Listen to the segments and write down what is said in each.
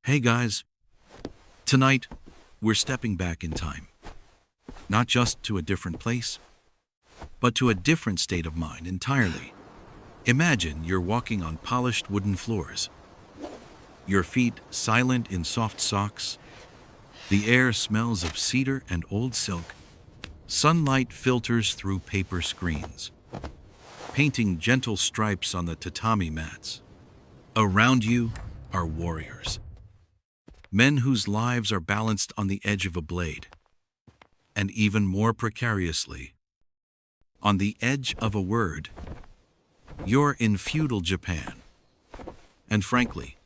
Hey guys, tonight we're stepping back in time. Not just to a different place, but to a different state of mind entirely. Imagine you're walking on polished wooden floors, your feet silent in soft socks. The air smells of cedar and old silk. Sunlight filters through paper screens, painting gentle stripes on the tatami mats. Around you are warriors, men whose lives are balanced on the edge of a blade, and even more precariously, on the edge of a word. You're in feudal Japan, and frankly,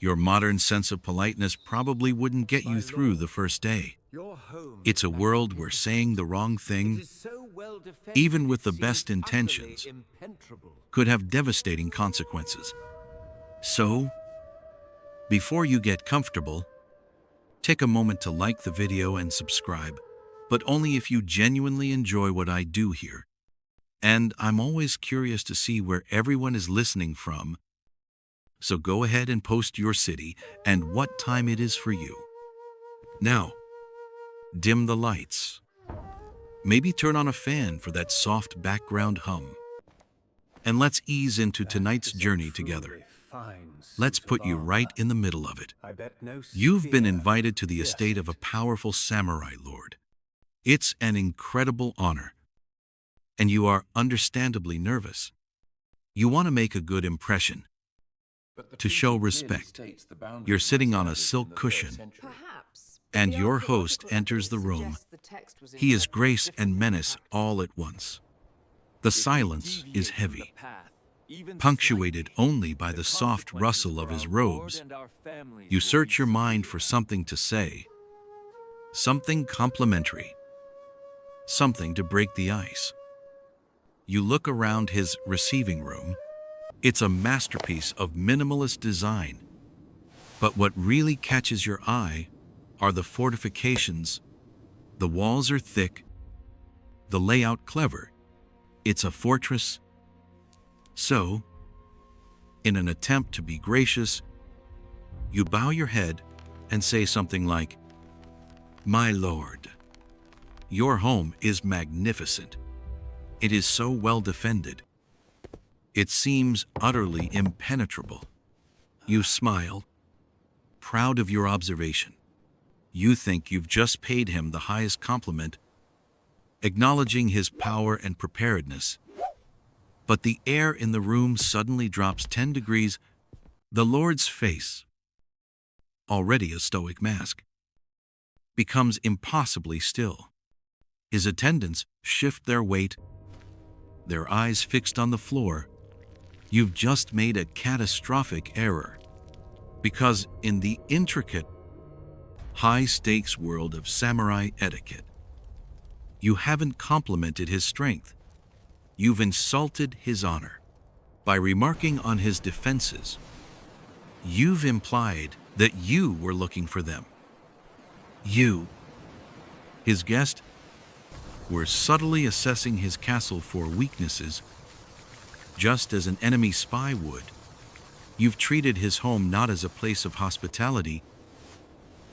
your modern sense of politeness probably wouldn't get you through the first day. It's a world where saying the wrong thing, even with the best intentions, could have devastating consequences. So, before you get comfortable, take a moment to like the video and subscribe, but only if you genuinely enjoy what I do here. And I'm always curious to see where everyone is listening from, so go ahead and post your city and what time it is for you. Now, dim the lights. Maybe turn on a fan for that soft background hum. And let's ease into tonight's journey together. Let's put you right in the middle of it. You've been invited to the estate of a powerful samurai lord. It's an incredible honor, and you are understandably nervous. You want to make a good impression, to show respect. You're sitting on a silk cushion, and your host enters the room. He is grace and menace all at once. The silence is heavy, punctuated only by the soft rustle of his robes. You search your mind for something to say, something complimentary, something to break the ice. You look around his receiving room. It's a masterpiece of minimalist design. But what really catches your eye are the fortifications. The walls are thick, the layout clever. It's a fortress. So, in an attempt to be gracious, you bow your head and say something like, "My lord, your home is magnificent. It is so well defended. It seems utterly impenetrable." You smile, proud of your observation. You think you've just paid him the highest compliment, acknowledging his power and preparedness. But the air in the room suddenly drops 10 degrees. The Lord's face, already a stoic mask, becomes impossibly still. His attendants shift their weight, their eyes fixed on the floor. You've just made a catastrophic error, because in the intricate, high-stakes world of samurai etiquette, you haven't complimented his strength. You've insulted his honor. By remarking on his defenses, you've implied that you were looking for them. You, his guest, were subtly assessing his castle for weaknesses, just as an enemy spy would. You've treated his home not as a place of hospitality,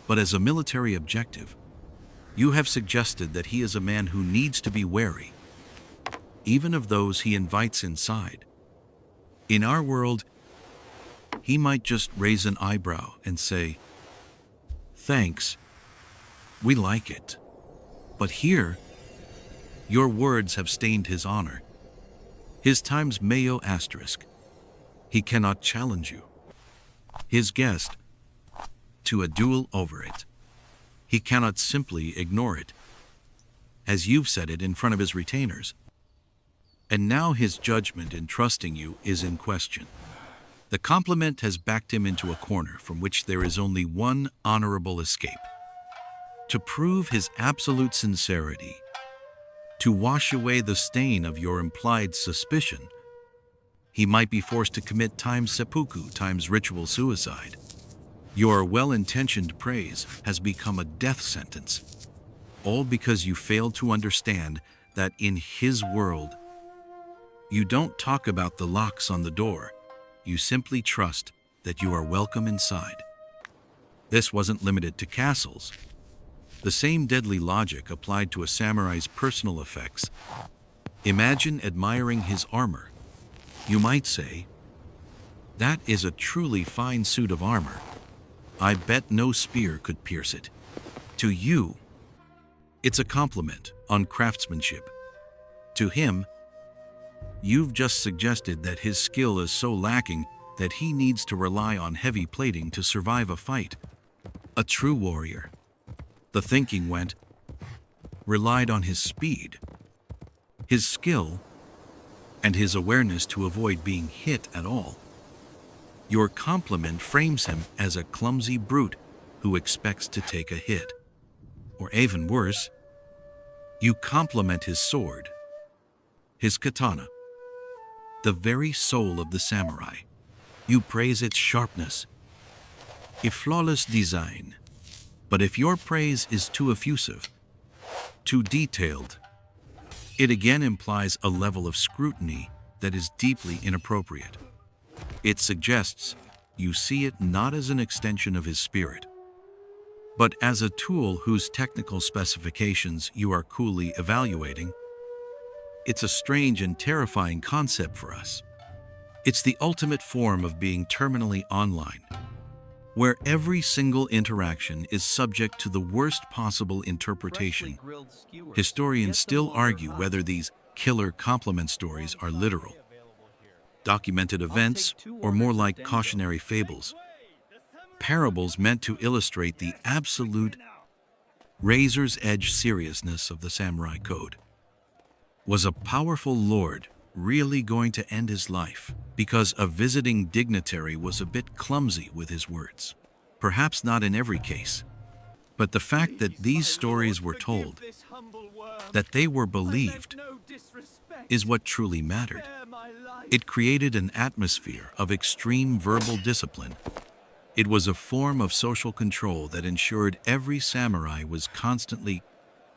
but as a military objective. You have suggested that he is a man who needs to be wary, even of those he invites inside. In our world, he might just raise an eyebrow and say, "Thanks, we like it." But here, your words have stained his honor. His times Mayo asterisk. He cannot challenge you, his guest, to a duel over it. He cannot simply ignore it, as you've said it in front of his retainers. And now his judgment in trusting you is in question. The compliment has backed him into a corner from which there is only one honorable escape. To prove his absolute sincerity, to wash away the stain of your implied suspicion, he might be forced to commit times seppuku times ritual suicide. Your well-intentioned praise has become a death sentence, all because you failed to understand that in his world, you don't talk about the locks on the door. You simply trust that you are welcome inside. This wasn't limited to castles. The same deadly logic applied to a samurai's personal effects. Imagine admiring his armor. You might say, "That is a truly fine suit of armor. I bet no spear could pierce it." To you, it's a compliment on craftsmanship. To him, you've just suggested that his skill is so lacking that he needs to rely on heavy plating to survive a fight. A true warrior, the thinking went, relied on his speed, his skill, and his awareness to avoid being hit at all. Your compliment frames him as a clumsy brute who expects to take a hit. Or even worse, you compliment his sword, his katana, the very soul of the samurai. You praise its sharpness, its flawless design. But if your praise is too effusive, too detailed, it again implies a level of scrutiny that is deeply inappropriate. It suggests you see it not as an extension of his spirit, but as a tool whose technical specifications you are coolly evaluating. It's a strange and terrifying concept for us. It's the ultimate form of being terminally online, where every single interaction is subject to the worst possible interpretation. Historians still argue whether these killer compliment stories are literal, documented events, or more like cautionary fables. Parables meant to illustrate the absolute razor's edge seriousness of the samurai code. Was a powerful lord really going to end his life because a visiting dignitary was a bit clumsy with his words? Perhaps not in every case, but the fact that these stories were told, that they were believed, is what truly mattered. It created an atmosphere of extreme verbal discipline. It was a form of social control that ensured every samurai was constantly,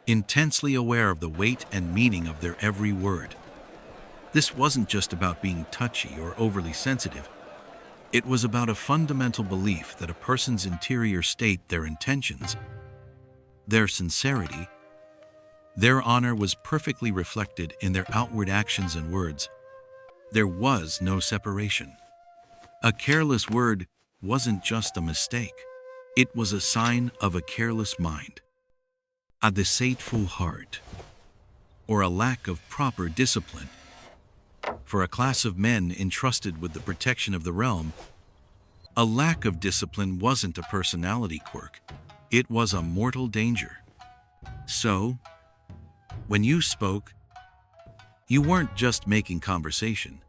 intensely aware of the weight and meaning of their every word. This wasn't just about being touchy or overly sensitive. It was about a fundamental belief that a person's interior state, their intentions, their sincerity, their honor was perfectly reflected in their outward actions and words. There was no separation. A careless word wasn't just a mistake. It was a sign of a careless mind, a deceitful heart, or a lack of proper discipline. For a class of men entrusted with the protection of the realm, a lack of discipline wasn't a personality quirk. It was a mortal danger. So, when you spoke, you weren't just making conversation.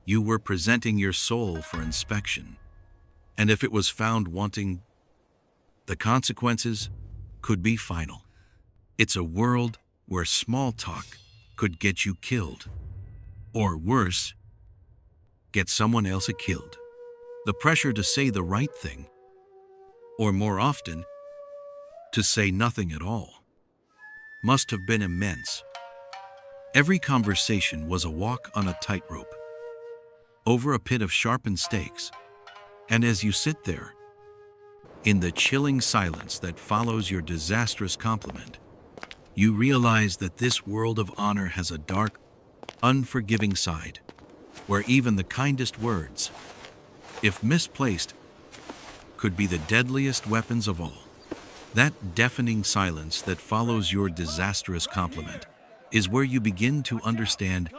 You were presenting your soul for inspection. And if it was found wanting, the consequences could be final. It's a world where small talk could get you killed. Or worse, get someone else killed. The pressure to say the right thing, or more often, to say nothing at all, must have been immense. Every conversation was a walk on a tightrope, over a pit of sharpened stakes, and as you sit there, in the chilling silence that follows your disastrous compliment, you realize that this world of honor has a dark, unforgiving side, where even the kindest words, if misplaced, could be the deadliest weapons of all. That deafening silence that follows your disastrous compliment is where you begin to understand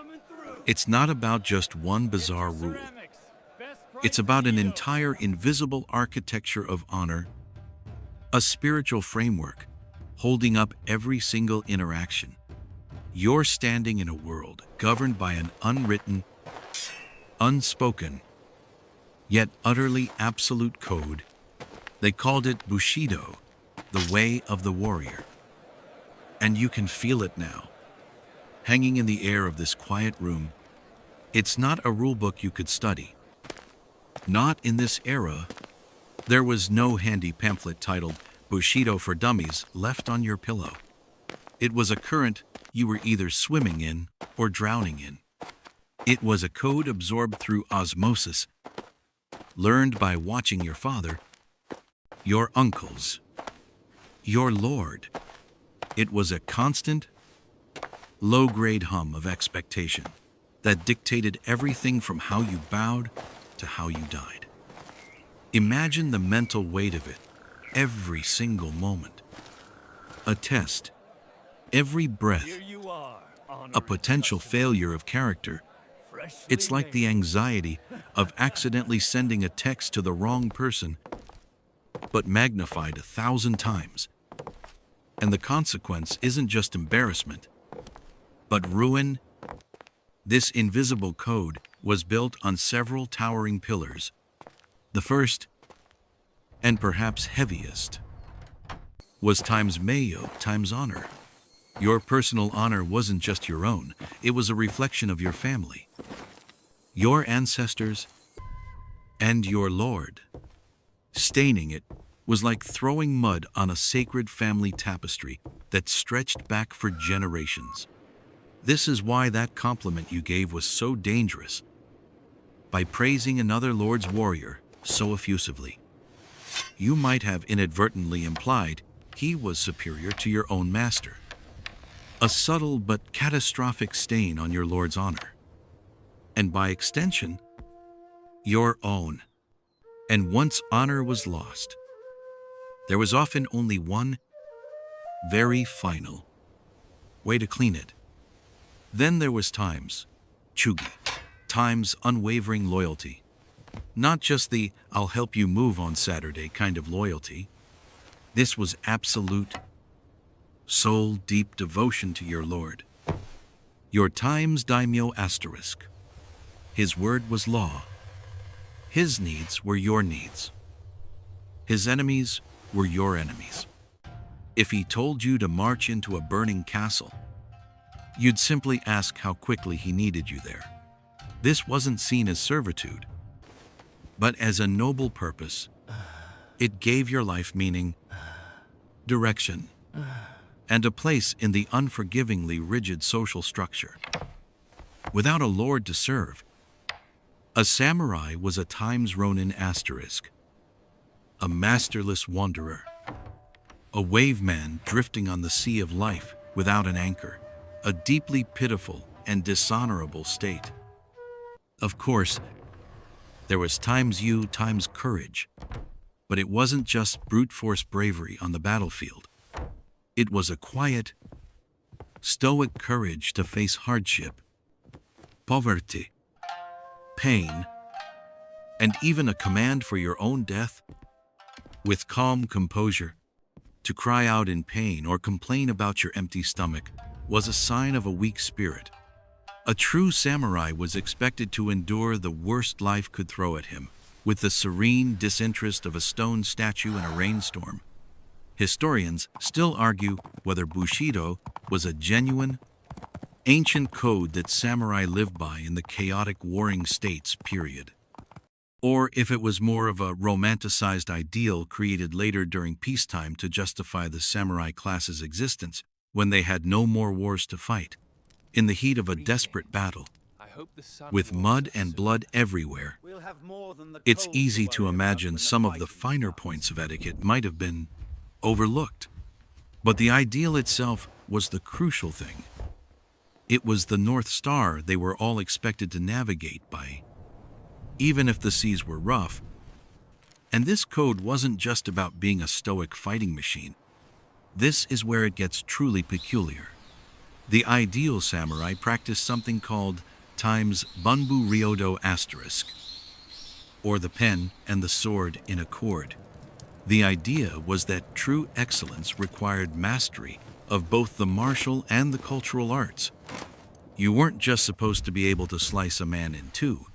it's not about just one bizarre rule. It's about an entire invisible architecture of honor, a spiritual framework holding up every single interaction. You're standing in a world governed by an unwritten, unspoken, yet utterly absolute code. They called it Bushido, the way of the warrior. And you can feel it now, hanging in the air of this quiet room. It's not a rulebook you could study. Not in this era. There was no handy pamphlet titled Bushido for Dummies left on your pillow. It was a current you were either swimming in or drowning in. It was a code absorbed through osmosis, learned by watching your father, your uncles, your lord. It was a constant, low-grade hum of expectation that dictated everything from how you bowed to how you died. Imagine the mental weight of it every single moment. A test, every breath, a potential failure of character. It's like the anxiety of accidentally sending a text to the wrong person, but magnified 1,000 times. And the consequence isn't just embarrassment, but ruin. This invisible code was built on several towering pillars. The first, and perhaps heaviest, was times Mayo times honor. Your personal honor wasn't just your own, it was a reflection of your family, your ancestors, and your lord. Staining it was like throwing mud on a sacred family tapestry that stretched back for generations. This is why that compliment you gave was so dangerous. By praising another lord's warrior so effusively, you might have inadvertently implied he was superior to your own master. A subtle but catastrophic stain on your lord's honor, and by extension, your own. And once honor was lost, there was often only one very final way to clean it. Then there was times chugi, times unwavering loyalty. Not just the "I'll help you move on Saturday" kind of loyalty. This was absolute, soul-deep devotion to your lord. Your times daimyo asterisk. His word was law. His needs were your needs. His enemies were your enemies. If he told you to march into a burning castle, you'd simply ask how quickly he needed you there. This wasn't seen as servitude, but as a noble purpose. It gave your life meaning, direction, and a place in the unforgivingly rigid social structure. Without a lord to serve, a samurai was a times ronin asterisk, a masterless wanderer, a wave man drifting on the sea of life without an anchor, a deeply pitiful and dishonorable state. Of course, there was times you, times courage, but it wasn't just brute force bravery on the battlefield. It was a quiet, stoic courage to face hardship, poverty, pain, and even a command for your own death. With calm composure, to cry out in pain or complain about your empty stomach was a sign of a weak spirit. A true samurai was expected to endure the worst life could throw at him, with the serene disinterest of a stone statue in a rainstorm. Historians still argue whether Bushido was a genuine, ancient code that samurai lived by in the chaotic warring states period, or if it was more of a romanticized ideal created later during peacetime to justify the samurai class's existence when they had no more wars to fight. In the heat of a desperate battle, with mud and blood everywhere, it's easy to imagine some of the finer points of etiquette might have been overlooked. But the ideal itself was the crucial thing. It was the North Star they were all expected to navigate by, even if the seas were rough. And this code wasn't just about being a stoic fighting machine. This is where it gets truly peculiar. The ideal samurai practiced something called times bunbu ryodo asterisk, or the pen and the sword in accord. The idea was that true excellence required mastery of both the martial and the cultural arts. You weren't just supposed to be able to slice a man in two.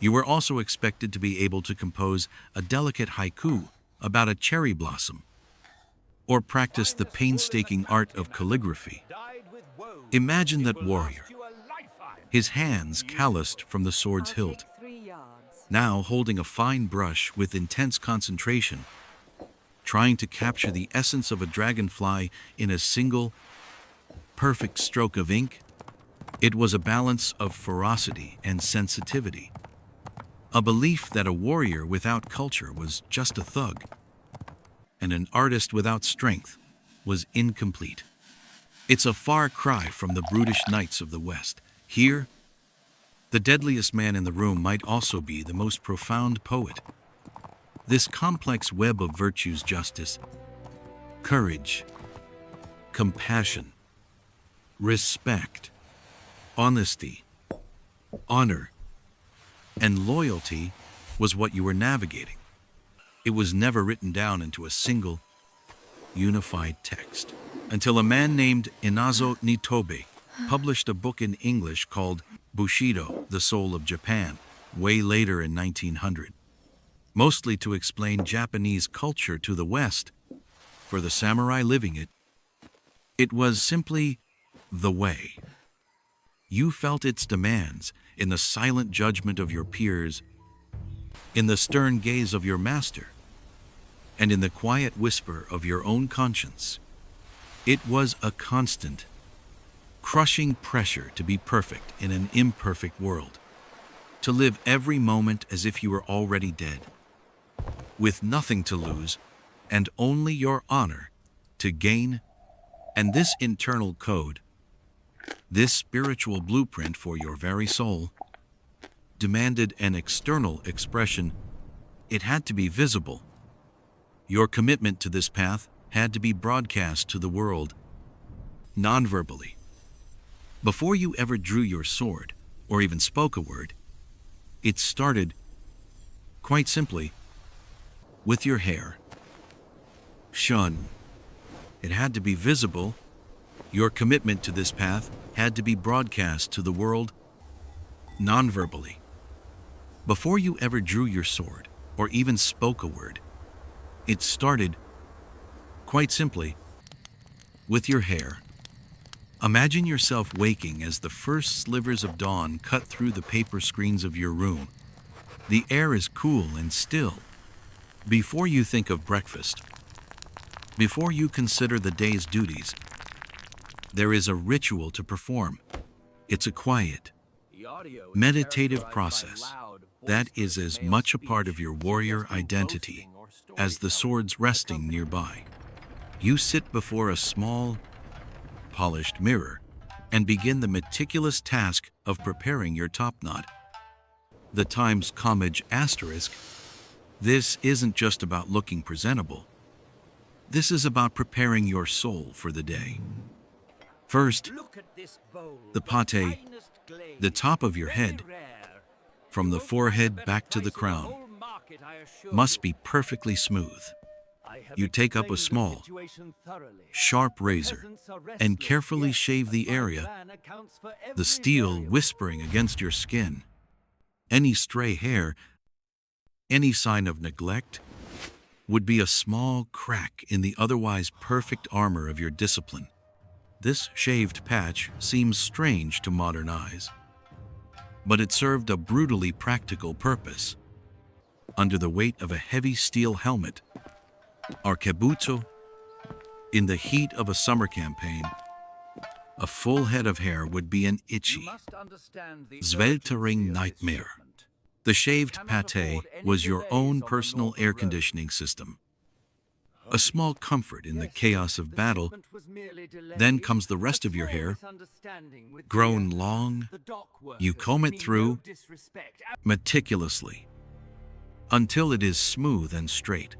You were also expected to be able to compose a delicate haiku about a cherry blossom, or practice the painstaking art of calligraphy. Imagine that warrior, his hands calloused from the sword's hilt, now holding a fine brush with intense concentration, trying to capture the essence of a dragonfly in a single, perfect stroke of ink. It was a balance of ferocity and sensitivity, a belief that a warrior without culture was just a thug. and an artist without strength was incomplete. It's a far cry from the brutish knights of the West. Here, the deadliest man in the room might also be the most profound poet. This complex web of virtues, justice, courage, compassion, respect, honesty, honor, and loyalty was what you were navigating. It was never written down into a single, unified text until a man named Inazo Nitobe published a book in English called Bushido, the Soul of Japan, way later in 1900, mostly to explain Japanese culture to the West. For the samurai living it, it was simply the way. You felt its demands in the silent judgment of your peers, in the stern gaze of your master, and in the quiet whisper of your own conscience. It was a constant, crushing pressure to be perfect in an imperfect world, to live every moment as if you were already dead, with nothing to lose and only your honor to gain. And this internal code, this spiritual blueprint for your very soul, demanded an external expression. It had to be visible. Your commitment to this path had to be broadcast to the world, non-verbally. Before you ever drew your sword, or even spoke a word, it started, quite simply, with your hair. Shun. It had to be visible. Your commitment to this path had to be broadcast to the world, non-verbally. Before you ever drew your sword, or even spoke a word, it started, quite simply, with your hair. Imagine yourself waking as the first slivers of dawn cut through the paper screens of your room. The air is cool and still. Before you think of breakfast, before you consider the day's duties, there is a ritual to perform. It's a quiet, meditative process that is as much a part of your warrior identity as the swords resting nearby. You sit before a small, polished mirror and begin the meticulous task of preparing your top knot. The Times Homage asterisk. This isn't just about looking presentable. This is about preparing your soul for the day. First, the pate, the top of your head, from the forehead back to the crown, must be perfectly smooth. You take up a small, sharp razor and carefully shave the area, the steel whispering against your skin. Any stray hair, any sign of neglect, would be a small crack in the otherwise perfect armor of your discipline. This shaved patch seems strange to modern eyes, but it served a brutally practical purpose. Under the weight of a heavy steel helmet, Arkebutsu, in the heat of a summer campaign, a full head of hair would be an itchy, sweltering nightmare. The shaved pate was your own personal air conditioning system, a small comfort in the chaos of battle. Then comes the rest of your hair, grown long. You comb it through meticulously until it is smooth and straight.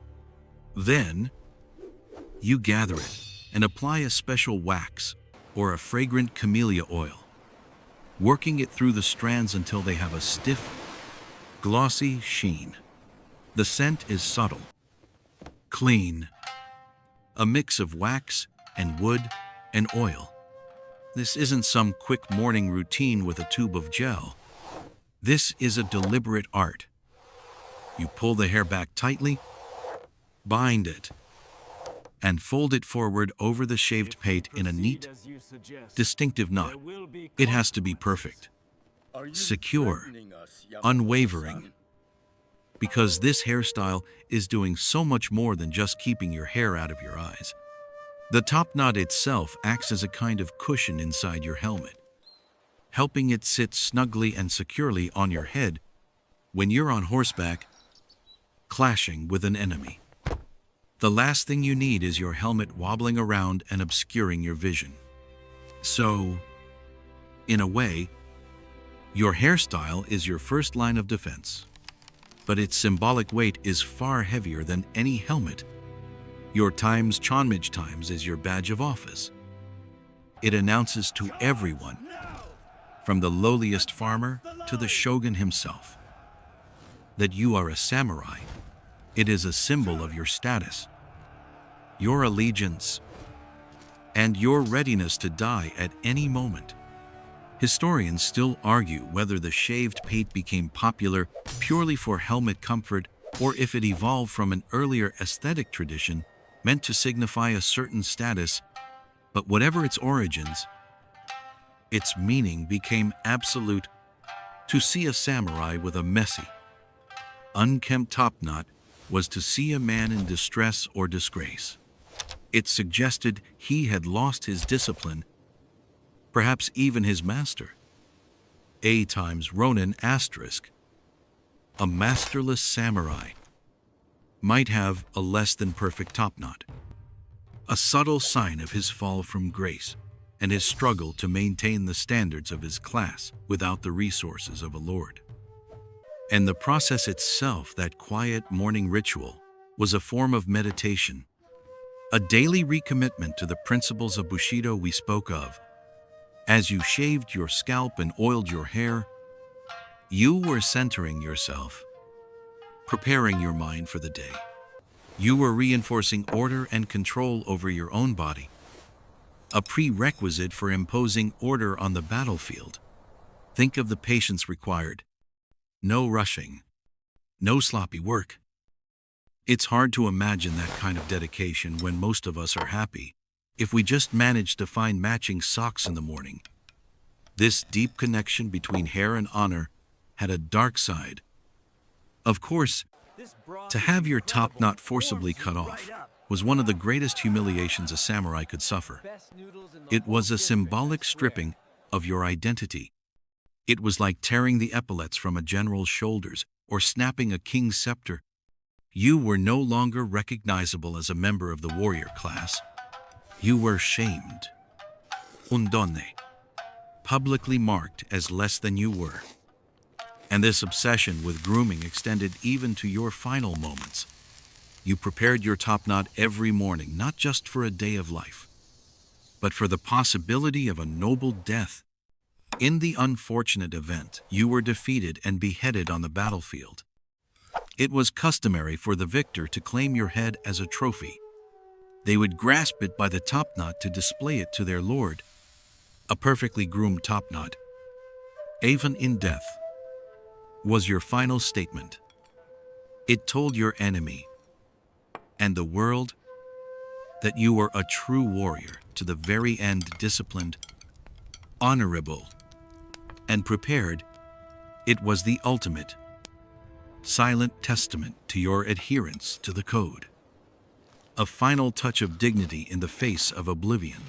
Then you gather it and apply a special wax or a fragrant camellia oil, working it through the strands until they have a stiff, glossy sheen. The scent is subtle, clean, a mix of wax and wood and oil. This isn't some quick morning routine with a tube of gel. This is a deliberate art. You pull the hair back tightly, bind it, and fold it forward over the shaved pate in a neat, distinctive knot. It has to be perfect, secure, unwavering, because this hairstyle is doing so much more than just keeping your hair out of your eyes. The top knot itself acts as a kind of cushion inside your helmet, helping it sit snugly and securely on your head when you're on horseback, clashing with an enemy. The last thing you need is your helmet wobbling around and obscuring your vision. So, in a way, your hairstyle is your first line of defense. But its symbolic weight is far heavier than any helmet. Your times Chonmage times is your badge of office. It announces to everyone, from the lowliest farmer to the shogun himself, that you are a samurai. It is a symbol of your status, your allegiance, and your readiness to die at any moment. Historians still argue whether the shaved pate became popular purely for helmet comfort or if it evolved from an earlier aesthetic tradition meant to signify a certain status, but whatever its origins, its meaning became absolute. To see a samurai with a messy, unkempt topknot was to see a man in distress or disgrace. It suggested he had lost his discipline, perhaps even his master. A times Ronin asterisk. A masterless samurai might have a less than perfect topknot, a subtle sign of his fall from grace and his struggle to maintain the standards of his class without the resources of a lord. And the process itself, that quiet morning ritual, was a form of meditation, a daily recommitment to the principles of Bushido we spoke of. As you shaved your scalp and oiled your hair, you were centering yourself, preparing your mind for the day. You were reinforcing order and control over your own body, a prerequisite for imposing order on the battlefield. Think of the patience required. No rushing, no sloppy work. It's hard to imagine that kind of dedication when most of us are happy if we just manage to find matching socks in the morning. This deep connection between hair and honor had a dark side. Of course, to have your top knot forcibly cut off was one of the greatest humiliations a samurai could suffer. It was a symbolic stripping of your identity. It was like tearing the epaulets from a general's shoulders or snapping a king's scepter. You were no longer recognizable as a member of the warrior class. You were shamed, undone, publicly marked as less than you were. And this obsession with grooming extended even to your final moments. You prepared your topknot every morning, not just for a day of life, but for the possibility of a noble death. In the unfortunate event, you were defeated and beheaded on the battlefield. It was customary for the victor to claim your head as a trophy. They would grasp it by the topknot to display it to their lord. A perfectly groomed topknot, even in death, was your final statement. It told your enemy and the world that you were a true warrior to the very end, disciplined, honorable, and prepared. It was the ultimate, silent testament to your adherence to the code. A final touch of dignity in the face of oblivion.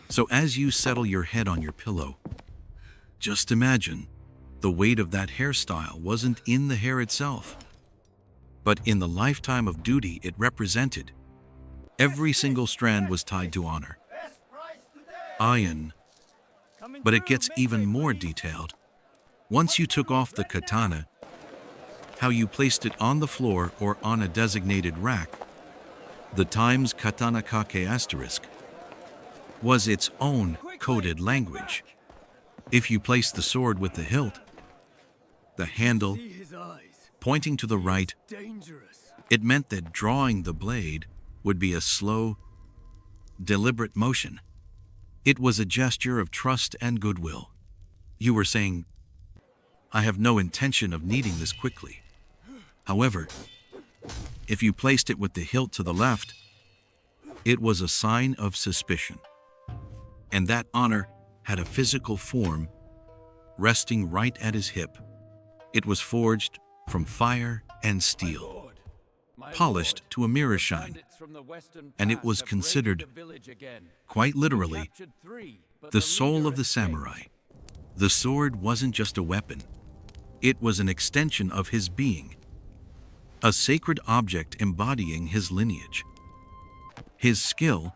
So as you settle your head on your pillow, just imagine the weight of that hairstyle wasn't in the hair itself, but in the lifetime of duty it represented. Every single strand was tied to honor. Iron. But it gets even more detailed. Once you took off the katana, how you placed it on the floor or on a designated rack, the times katana kake asterisk, was its own coded language. If you placed the sword with the hilt, the handle, pointing to the right, it meant that drawing the blade would be a slow, deliberate motion. It was a gesture of trust and goodwill. You were saying, I have no intention of needing this quickly. However, if you placed it with the hilt to the left, it was a sign of suspicion. And that honor had a physical form, resting right at his hip. It was forged from fire and steel, polished to a mirror shine, and it was considered, quite literally, the soul of the samurai. The sword wasn't just a weapon. It was an extension of his being. a sacred object embodying his lineage, his skill,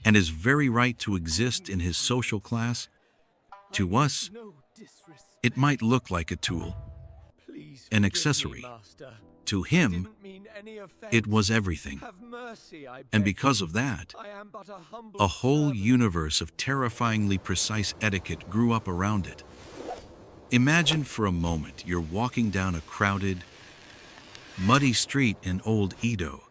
and his very right to exist in his social class. To us, it might look like a tool, an accessory. To him, it was everything. And because of that, a whole universe of terrifyingly precise etiquette grew up around it. Imagine for a moment you're walking down a crowded, muddy street in old Edo.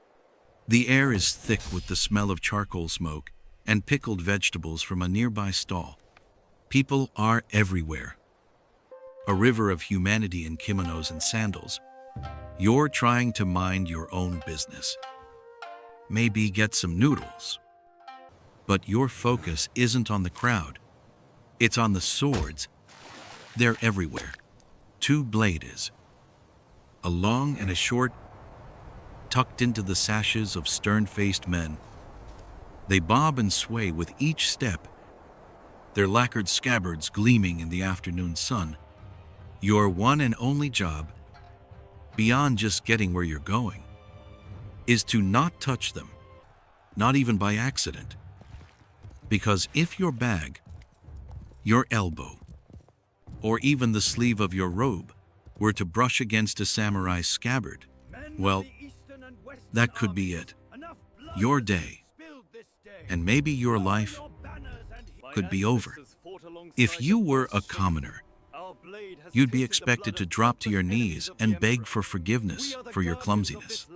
The air is thick with the smell of charcoal smoke and pickled vegetables from a nearby stall. People are everywhere. A river of humanity in kimonos and sandals. You're trying to mind your own business. Maybe get some noodles. But your focus isn't on the crowd. It's on the swords. They're everywhere. Two blades, a long and a short, tucked into the sashes of stern-faced men. They bob and sway with each step, their lacquered scabbards gleaming in the afternoon sun. Your one and only job, beyond just getting where you're going, is to not touch them, not even by accident. Because if your bag, your elbow, or even the sleeve of your robe were to brush against a samurai's scabbard, well, that could be it. Your day, and maybe your life, could be over. If you were a commoner, you'd be expected to drop to your knees and beg for forgiveness for your clumsiness.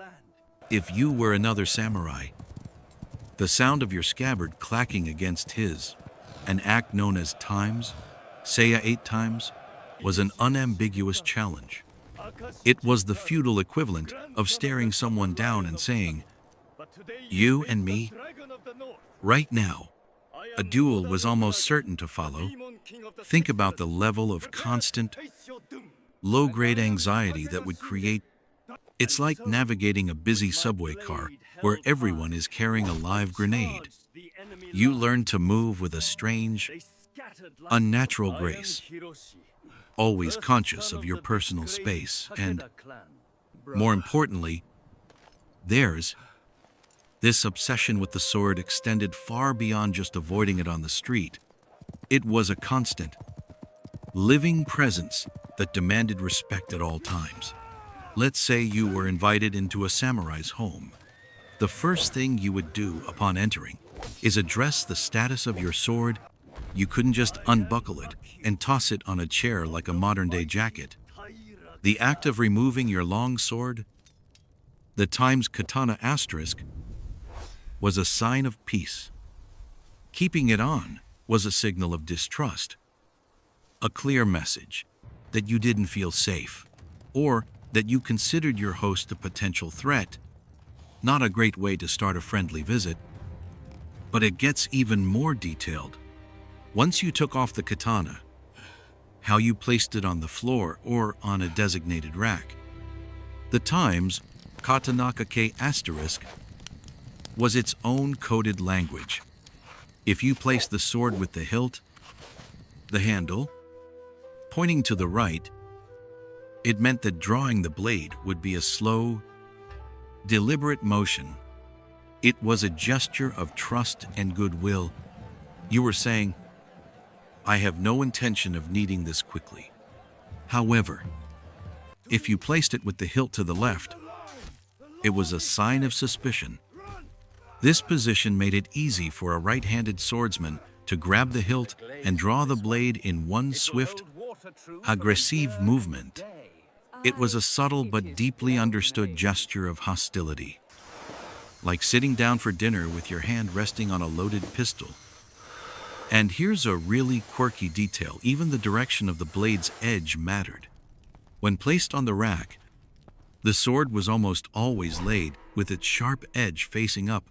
If you were another samurai, the sound of your scabbard clacking against his, an act known as times, Seiya 8 times, was an unambiguous challenge. It was the feudal equivalent of staring someone down and saying, "You and me, right now." A duel was almost certain to follow. Think about the level of constant, low-grade anxiety that would create. It's like navigating a busy subway car where everyone is carrying a live grenade. You learn to move with a strange, unnatural grace, always conscious of your personal space, and, more importantly, theirs. This obsession with the sword extended far beyond just avoiding it on the street. It was a constant, living presence that demanded respect at all times. Let's say you were invited into a samurai's home. The first thing you would do upon entering is address the status of your sword. You couldn't just unbuckle it and toss it on a chair like a modern-day jacket. The act of removing your long sword, the times katana asterisk, was a sign of peace. Keeping it on was a signal of distrust, a clear message that you didn't feel safe, or that you considered your host a potential threat. Not a great way to start a friendly visit, but it gets even more detailed. Once you took off the katana, how you placed it on the floor or on a designated rack. The times, katanaka asterisk, was its own coded language. If you placed the sword with the hilt, the handle, pointing to the right, it meant that drawing the blade would be a slow, deliberate motion. It was a gesture of trust and goodwill. You were saying, "I have no intention of needing this quickly." However, if you placed it with the hilt to the left, it was a sign of suspicion. This position made it easy for a right-handed swordsman to grab the hilt and draw the blade in one swift, aggressive movement. It was a subtle but deeply understood gesture of hostility, like sitting down for dinner with your hand resting on a loaded pistol. And here's a really quirky detail: even the direction of the blade's edge mattered. When placed on the rack, the sword was almost always laid with its sharp edge facing up.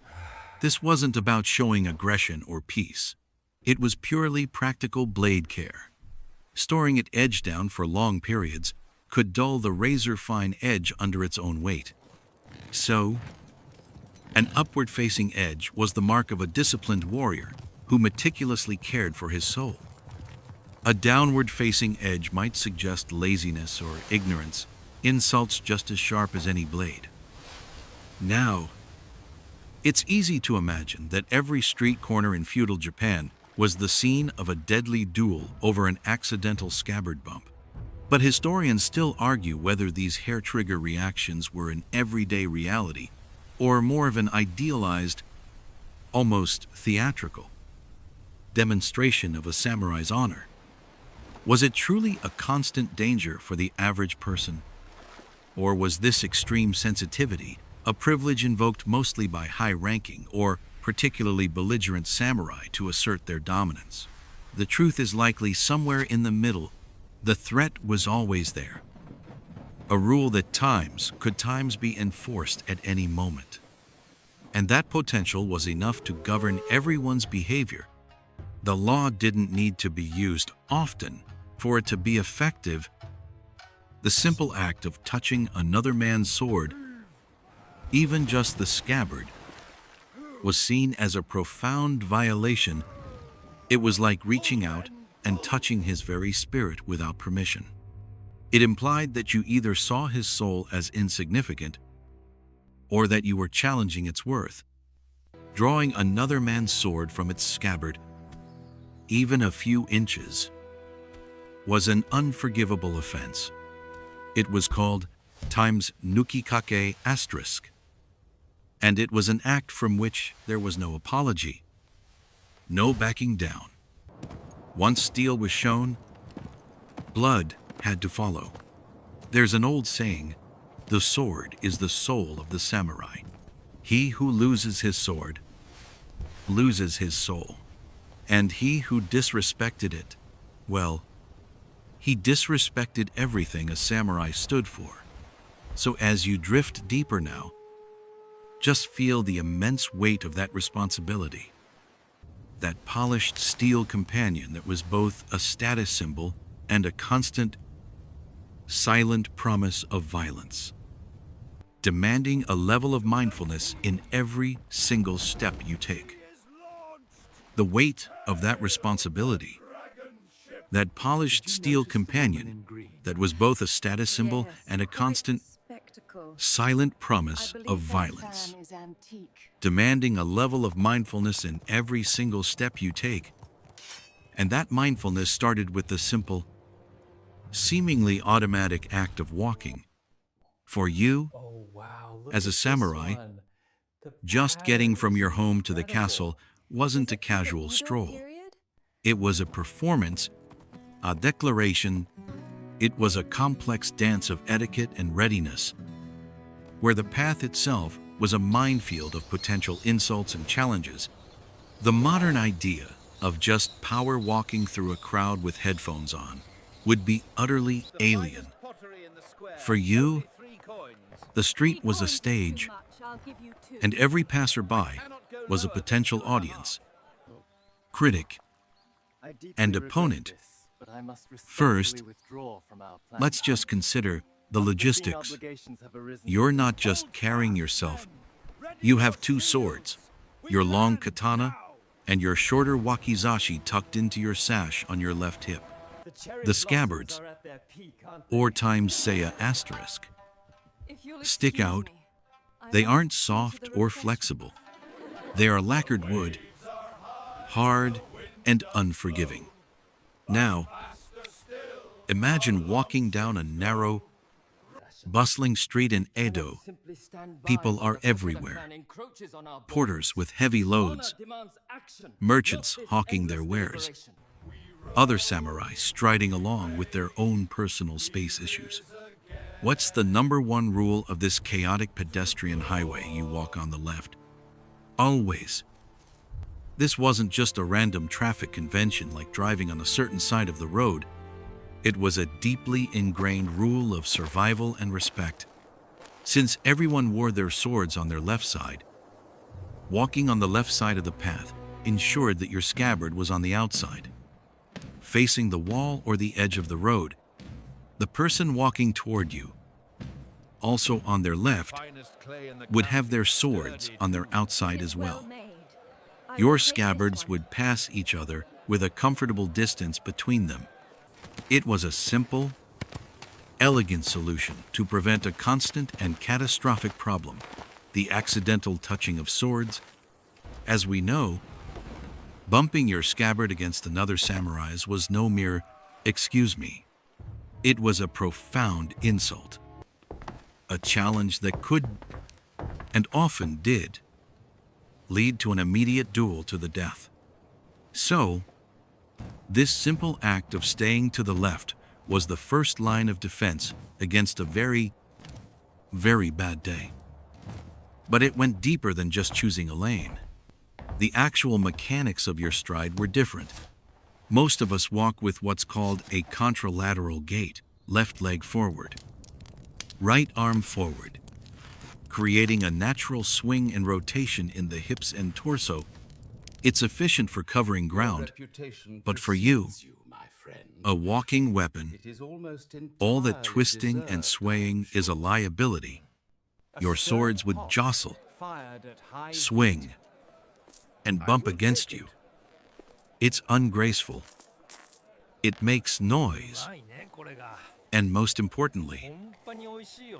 This wasn't about showing aggression or peace. It was purely practical blade care. Storing it edge down for long periods could dull the razor-fine edge under its own weight. So, an upward-facing edge was the mark of a disciplined warrior who meticulously cared for his soul. A downward-facing edge might suggest laziness or ignorance, insults just as sharp as any blade. Now, it's easy to imagine that every street corner in feudal Japan was the scene of a deadly duel over an accidental scabbard bump. But historians still argue whether these hair-trigger reactions were an everyday reality or more of an idealized, almost theatrical, demonstration of a samurai's honor. Was it truly a constant danger for the average person? Or was this extreme sensitivity a privilege invoked mostly by high-ranking or particularly belligerent samurai to assert their dominance? The truth is likely somewhere in the middle. The threat was always there. A rule that could times be enforced at any moment. And that potential was enough to govern everyone's behavior. The law didn't need to be used often for it to be effective. The simple act of touching another man's sword, even just the scabbard, was seen as a profound violation. It was like reaching out and touching his very spirit without permission. It implied that you either saw his soul as insignificant or that you were challenging its worth. Drawing another man's sword from its scabbard, even a few inches, was an unforgivable offense. It was called times nukikake asterisk, and it was an act from which there was no apology, no backing down. Once steel was shown, blood had to follow. There's an old saying, the sword is the soul of the samurai. He who loses his sword loses his soul. And he who disrespected it, well, he disrespected everything a samurai stood for. So as you drift deeper now, just feel the immense weight of that responsibility. That polished steel companion that was both a status symbol and a constant, silent promise of violence, demanding a level of mindfulness in every single step you take. The weight of that responsibility, that polished steel companion that was both a status symbol and a constant, silent promise of violence, demanding a level of mindfulness in every single step you take. And that mindfulness started with the simple, seemingly automatic act of walking. For you, as a samurai, just getting from your home to the castle wasn't a casual stroll. It was a performance, a declaration. It was a complex dance of etiquette and readiness, where the path itself was a minefield of potential insults and challenges. The modern idea of just power walking through a crowd with headphones on would be utterly alien. For you, the street was a stage, and every passerby was a potential audience, critic, and opponent. First, let's just consider the logistics. You're not just carrying yourself. You have two swords, your long katana and your shorter wakizashi tucked into your sash on your left hip. The scabbards, or times Seiya asterisk, stick out. They aren't soft or flexible. They are lacquered wood, hard and unforgiving. Now, imagine walking down a narrow, bustling street in Edo. People are everywhere. Porters with heavy loads, merchants hawking their wares, other samurai striding along with their own personal space issues. What's the number one rule of this chaotic pedestrian highway you walk on the left? Always. This wasn't just a random traffic convention like driving on a certain side of the road. It was a deeply ingrained rule of survival and respect. Since everyone wore their swords on their left side, walking on the left side of the path ensured that your scabbard was on the outside, facing the wall or the edge of the road. The person walking toward you, also on their left, would have their swords on their outside as well. Your scabbards would pass each other with a comfortable distance between them. It was a simple, elegant solution to prevent a constant and catastrophic problem, the accidental touching of swords. As we know, bumping your scabbard against another samurai's was no mere "excuse me." It was a profound insult, a challenge that could, and often did, lead to an immediate duel to the death. So, this simple act of staying to the left was the first line of defense against a very, very bad day. But it went deeper than just choosing a lane. The actual mechanics of your stride were different. Most of us walk with what's called a contralateral gait, left leg forward, right arm forward, creating a natural swing and rotation in the hips and torso. It's efficient for covering ground, but for you, a walking weapon, all that twisting and swaying is a liability. Your swords would jostle, swing, and bump against you. It's ungraceful. It makes noise. And most importantly,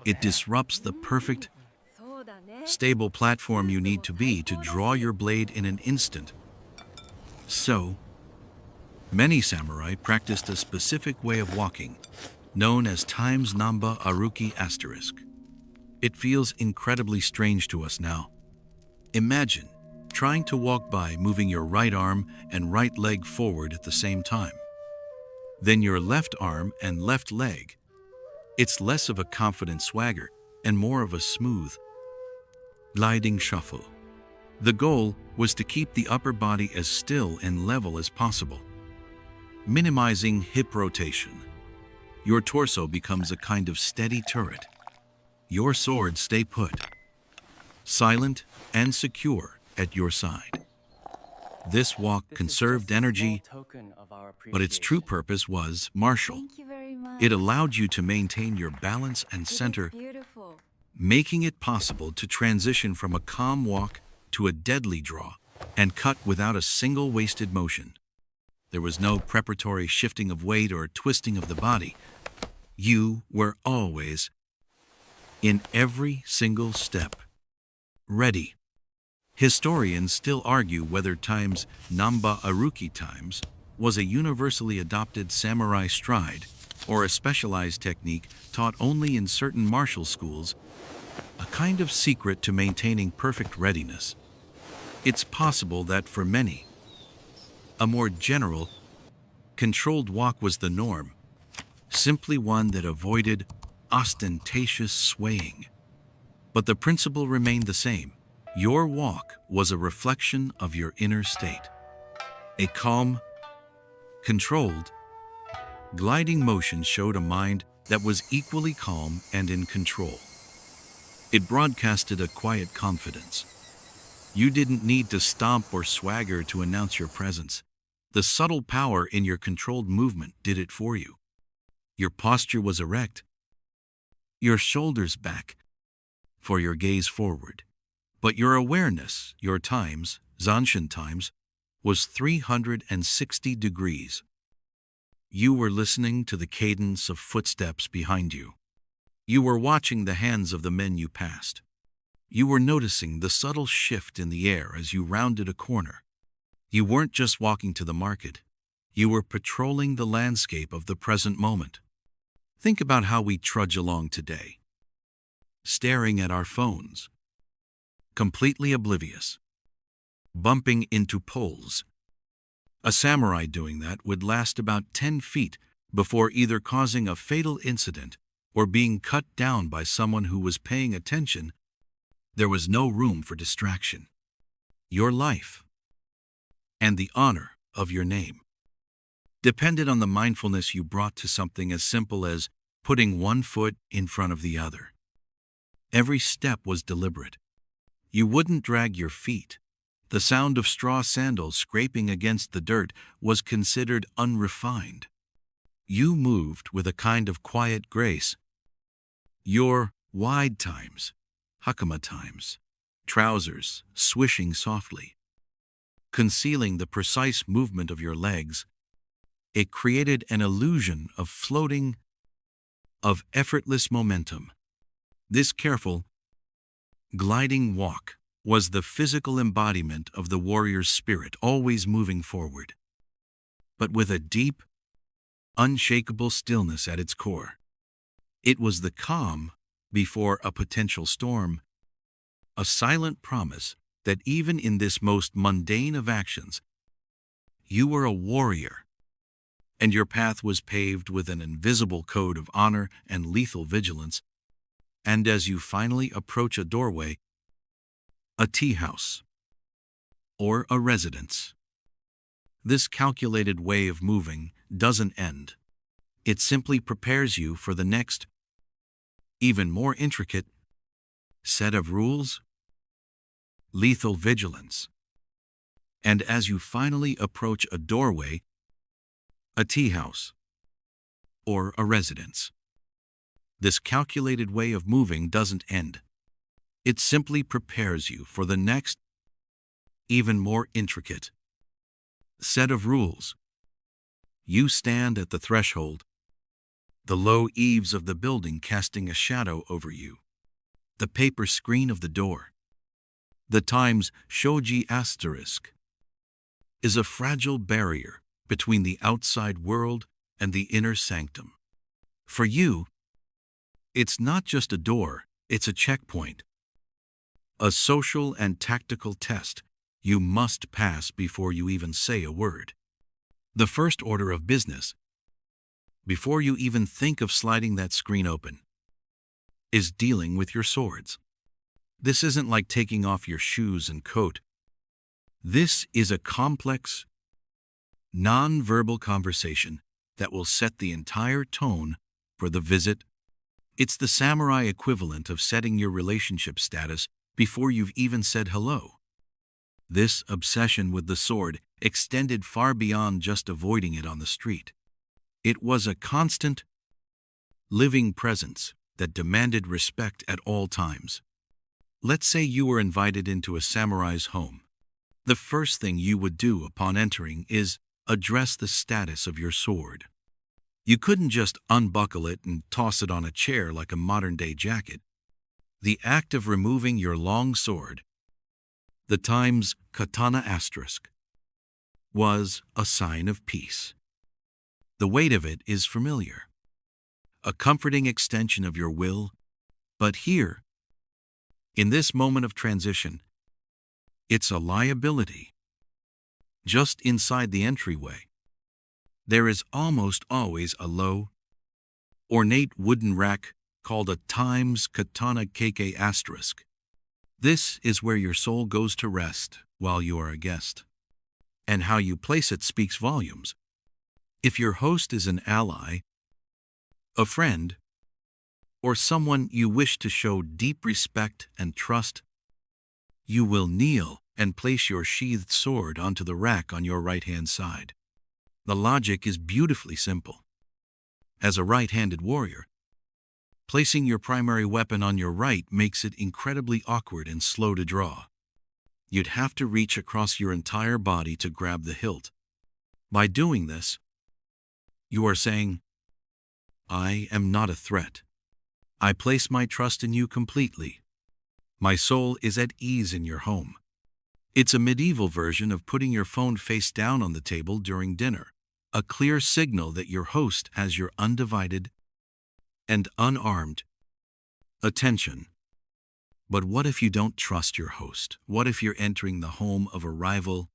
it disrupts the perfect, stable platform you need to be to draw your blade in an instant. So, many samurai practiced a specific way of walking, known as times Namba Aruki *. It feels incredibly strange to us now. Imagine trying to walk by moving your right arm and right leg forward at the same time. Then your left arm and left leg. It's less of a confident swagger and more of a smooth, gliding shuffle. The goal was to keep the upper body as still and level as possible, minimizing hip rotation. Your torso becomes a kind of steady turret. Your swords stay put, silent and secure at your side. This walk conserved energy, but its true purpose was martial. It allowed you to maintain your balance and center, making it possible to transition from a calm walk to a deadly draw and cut without a single wasted motion. There was no preparatory shifting of weight or twisting of the body. You were always, in every single step, ready. Historians still argue whether times Namba Aruki times was a universally adopted samurai stride or a specialized technique taught only in certain martial schools, a kind of secret to maintaining perfect readiness. It's possible that for many, a more general, controlled walk was the norm, simply one that avoided ostentatious swaying. But the principle remained the same. Your walk was a reflection of your inner state. A calm, controlled, gliding motion showed a mind that was equally calm and in control. It broadcasted a quiet confidence. You didn't need to stomp or swagger to announce your presence. The subtle power in your controlled movement did it for you. Your posture was erect, your shoulders back, for your gaze forward. But your awareness, your times, Zanshin times, was 360 degrees. You were listening to the cadence of footsteps behind you. You were watching the hands of the men you passed. You were noticing the subtle shift in the air as you rounded a corner. You weren't just walking to the market. You were patrolling the landscape of the present moment. Think about how we trudge along today, staring at our phones, completely oblivious, bumping into poles. A samurai doing that would last about 10 feet before either causing a fatal incident or being cut down by someone who was paying attention. There was no room for distraction. Your life and the honor of your name depended on the mindfulness you brought to something as simple as putting one foot in front of the other. Every step was deliberate. You wouldn't drag your feet. The sound of straw sandals scraping against the dirt was considered unrefined. You moved with a kind of quiet grace. Your wide times, hakama times, trousers swishing softly, concealing the precise movement of your legs, it created an illusion of floating of effortless momentum. This careful, gliding walk was the physical embodiment of the warrior's spirit, always moving forward, but with a deep, unshakable stillness at its core. It was the calm before a potential storm, a silent promise that even in this most mundane of actions, you were a warrior, and your path was paved with an invisible code of honor and lethal vigilance. And as you finally approach a doorway, a tea house, or a residence, this calculated way of moving doesn't end. It simply prepares you for the next, even more intricate, set of rules, lethal vigilance. And as you finally approach a doorway, a tea house, or a residence, this calculated way of moving doesn't end. It simply prepares you for the next, even more intricate, set of rules. You stand at the threshold, the low eaves of the building casting a shadow over you, the paper screen of the door. The Times Shoji asterisk is a fragile barrier between the outside world and the inner sanctum. For you, it's not just a door, it's a checkpoint, a social and tactical test you must pass before you even say a word. The first order of business, before you even think of sliding that screen open, is dealing with your swords. This isn't like taking off your shoes and coat. This is a complex, non-verbal conversation that will set the entire tone for the visit. It's the samurai equivalent of setting your relationship status before you've even said hello. This obsession with the sword extended far beyond just avoiding it on the street. It was a constant, living presence that demanded respect at all times. Let's say you were invited into a samurai's home. The first thing you would do upon entering is address the status of your sword. You couldn't just unbuckle it and toss it on a chair like a modern-day jacket. The act of removing your long sword, the Times katana asterisk, was a sign of peace. The weight of it is familiar, a comforting extension of your will, but here, in this moment of transition, it's a liability. Just inside the entryway, there is almost always a low, ornate wooden rack called a Times katana keike asterisk. This is where your soul goes to rest while you are a guest. And how you place it speaks volumes. If your host is an ally, a friend, or someone you wish to show deep respect and trust, you will kneel and place your sheathed sword onto the rack on your right-hand side. The logic is beautifully simple. As a right-handed warrior, placing your primary weapon on your right makes it incredibly awkward and slow to draw. You'd have to reach across your entire body to grab the hilt. By doing this, you are saying, I am not a threat. I place my trust in you completely. My soul is at ease in your home. It's a medieval version of putting your phone face down on the table during dinner, a clear signal that your host has your undivided and unarmed attention. But what if you don't trust your host? What if you're entering the home of a rival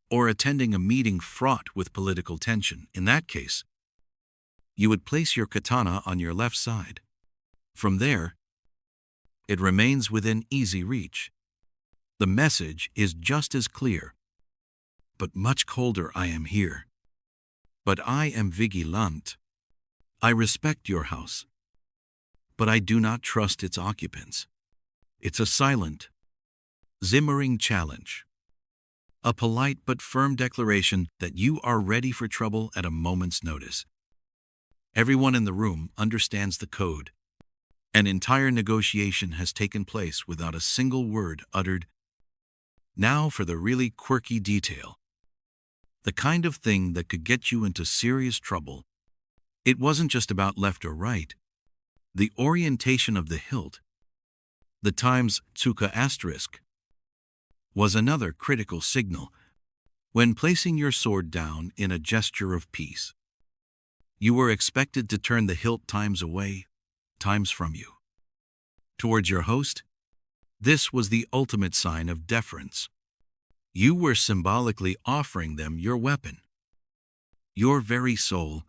or attending a meeting fraught with political tension? In that case, you would place your katana on your left side. From there, it remains within easy reach. The message is just as clear, but much colder. I am here, but I am vigilant. I respect your house, but I do not trust its occupants. It's a silent, simmering challenge, a polite but firm declaration that you are ready for trouble at a moment's notice. Everyone in the room understands the code. An entire negotiation has taken place without a single word uttered. Now for the really quirky detail. The kind of thing that could get you into serious trouble. It wasn't just about left or right. The orientation of the hilt, the times tsuka asterisk, was another critical signal. When placing your sword down in a gesture of peace, you were expected to turn the hilt times away, times from you. Towards your host, this was the ultimate sign of deference. You were symbolically offering them your weapon, your very soul,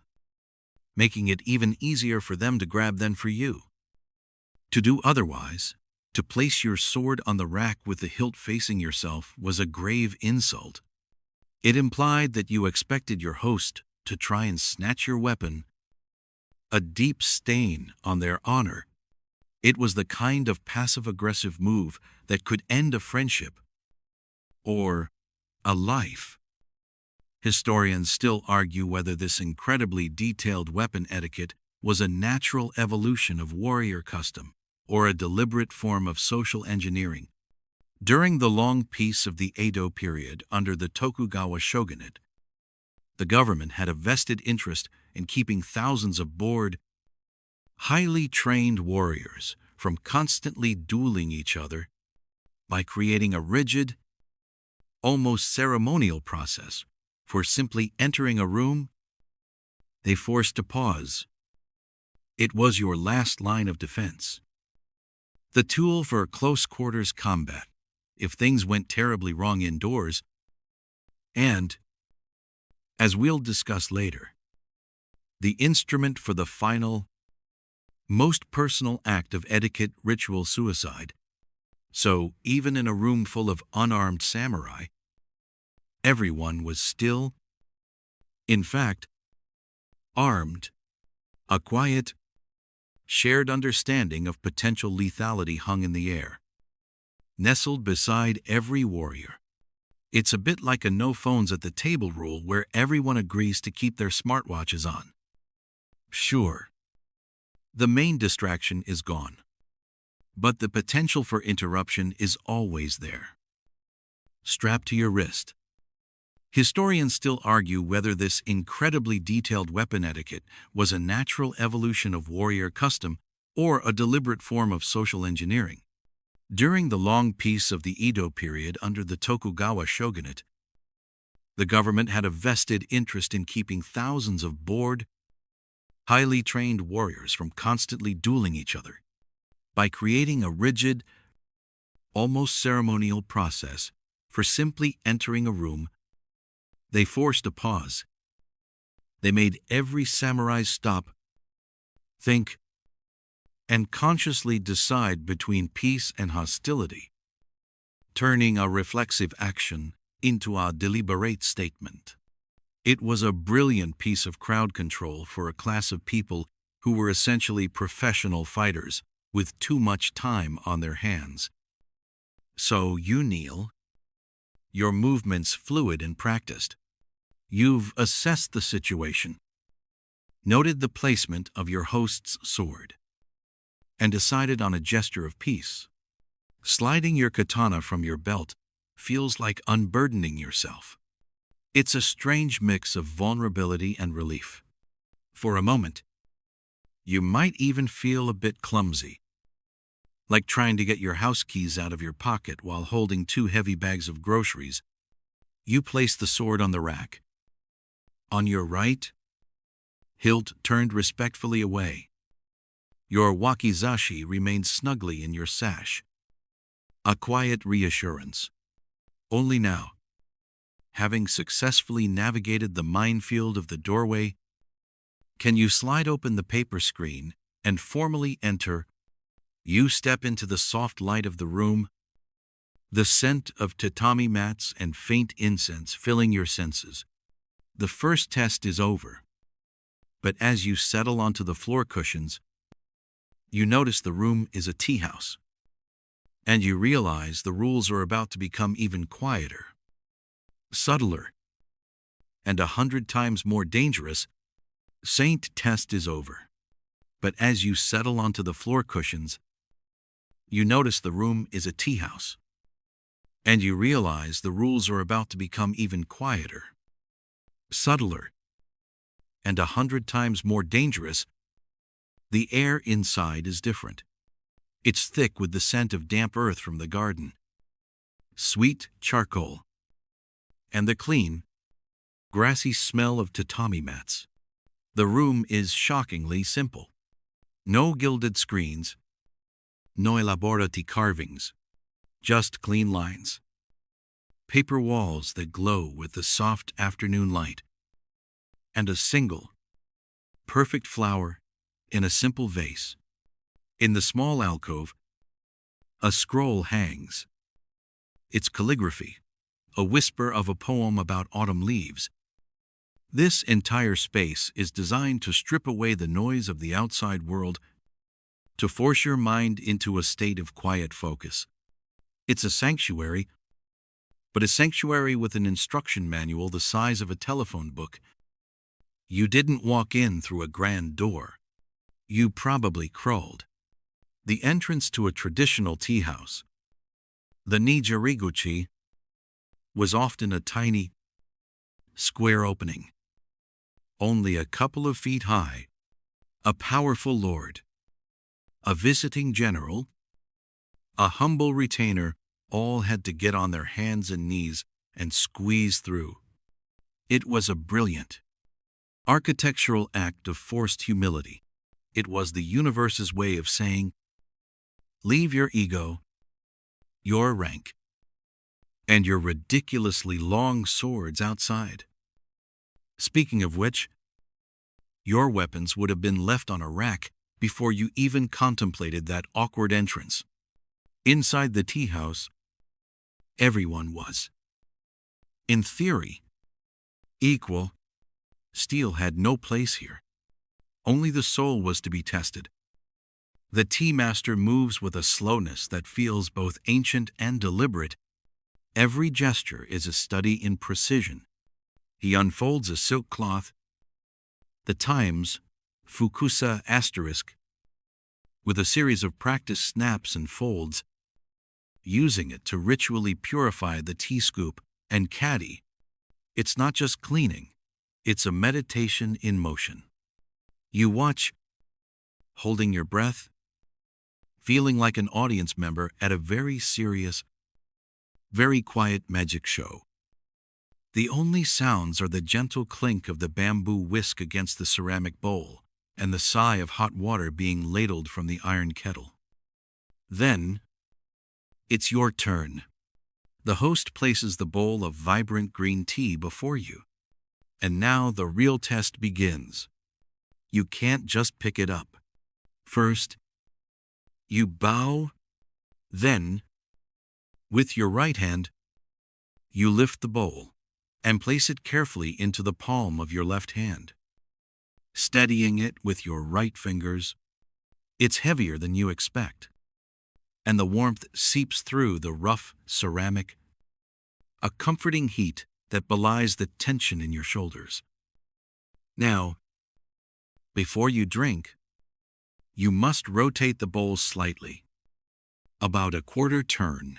making it even easier for them to grab than for you. To do otherwise, to place your sword on the rack with the hilt facing yourself, was a grave insult. It implied that you expected your host to try and snatch your weapon, a deep stain on their honor. It was the kind of passive-aggressive move that could end a friendship or a life. Historians still argue whether this incredibly detailed weapon etiquette was a natural evolution of warrior custom or a deliberate form of social engineering. During the long peace of the Edo period under the Tokugawa shogunate, the government had a vested interest in keeping thousands of bored, highly trained warriors from constantly dueling each other by creating a rigid, almost ceremonial process for simply entering a room. They forced a pause. It was your last line of defense, the tool for close-quarters combat if things went terribly wrong indoors, and, as we'll discuss later, the instrument for the final, most personal act of etiquette, ritual suicide. So, even in a room full of unarmed samurai, everyone was still, in fact, armed. A quiet, shared understanding of potential lethality hung in the air, nestled beside every warrior. It's a bit like a no phones at the table rule where everyone agrees to keep their smartwatches on. Sure, the main distraction is gone, but the potential for interruption is always there. Strapped to your wrist. Historians still argue whether this incredibly detailed weapon etiquette was a natural evolution of warrior custom or a deliberate form of social engineering. During the long peace of the Edo period under the Tokugawa shogunate, the government had a vested interest in keeping thousands of bored, highly trained warriors from constantly dueling each other by creating a rigid, almost ceremonial process for simply entering a room. They forced a pause. They made every samurai stop, think, and consciously decide between peace and hostility, turning a reflexive action into a deliberate statement. It was a brilliant piece of crowd control for a class of people who were essentially professional fighters with too much time on their hands. So you kneel, your movements fluid and practiced. You've assessed the situation, noted the placement of your host's sword, and decided on a gesture of peace. Sliding your katana from your belt feels like unburdening yourself. It's a strange mix of vulnerability and relief. For a moment, you might even feel a bit clumsy, like trying to get your house keys out of your pocket while holding 2 heavy bags of groceries. You place the sword on the rack. On your right, hilt turned respectfully away. Your wakizashi remained snugly in your sash. A quiet reassurance. Only now, having successfully navigated the minefield of the doorway, can you slide open the paper screen and formally enter. You step into the soft light of the room, the scent of tatami mats and faint incense filling your senses. The first test is over, but as you settle onto the floor cushions, you notice the room is a tea house, and you realize the rules are about to become even quieter, subtler, and 100 times more dangerous. Saint test is over, but as you settle onto the floor cushions, you notice the room is a tea house, and you realize the rules are about to become even quieter, subtler, and 100 times more dangerous, the air inside is different. It's thick with the scent of damp earth from the garden, sweet charcoal, and the clean, grassy smell of tatami mats. The room is shockingly simple. No gilded screens, no elaborati carvings, just clean lines. Paper walls that glow with the soft afternoon light, and a single, perfect flower in a simple vase. In the small alcove, a scroll hangs. Its calligraphy, a whisper of a poem about autumn leaves. This entire space is designed to strip away the noise of the outside world, to force your mind into a state of quiet focus. It's a sanctuary, but a sanctuary with an instruction manual the size of a telephone book. You didn't walk in through a grand door. You probably crawled. The entrance to a traditional tea house, the Nijariguchi, was often a tiny, square opening, only a couple of feet high. A powerful lord, a visiting general, a humble retainer, all had to get on their hands and knees and squeeze through. It was a brilliant, architectural act of forced humility. It was the universe's way of saying, leave your ego, your rank, and your ridiculously long swords outside. Speaking of which, your weapons would have been left on a rack before you even contemplated that awkward entrance. Inside the tea house, everyone was, in theory, equal. Steel had no place here. Only the soul was to be tested. The tea master moves with a slowness that feels both ancient and deliberate. Every gesture is a study in precision. He unfolds a silk cloth, the Times, Fukusa asterisk, with a series of practice snaps and folds, using it to ritually purify the tea scoop and caddy. It's not just cleaning, it's a meditation in motion. You watch, holding your breath, feeling like an audience member at a very serious, very quiet magic show. The only sounds are the gentle clink of the bamboo whisk against the ceramic bowl and the sigh of hot water being ladled from the iron kettle. Then, it's your turn. The host places the bowl of vibrant green tea before you. And now the real test begins. You can't just pick it up. First, you bow. Then, with your right hand, you lift the bowl and place it carefully into the palm of your left hand, steadying it with your right fingers. It's heavier than you expect, and the warmth seeps through the rough ceramic, a comforting heat that belies the tension in your shoulders. Now, before you drink, you must rotate the bowl slightly, about a quarter turn,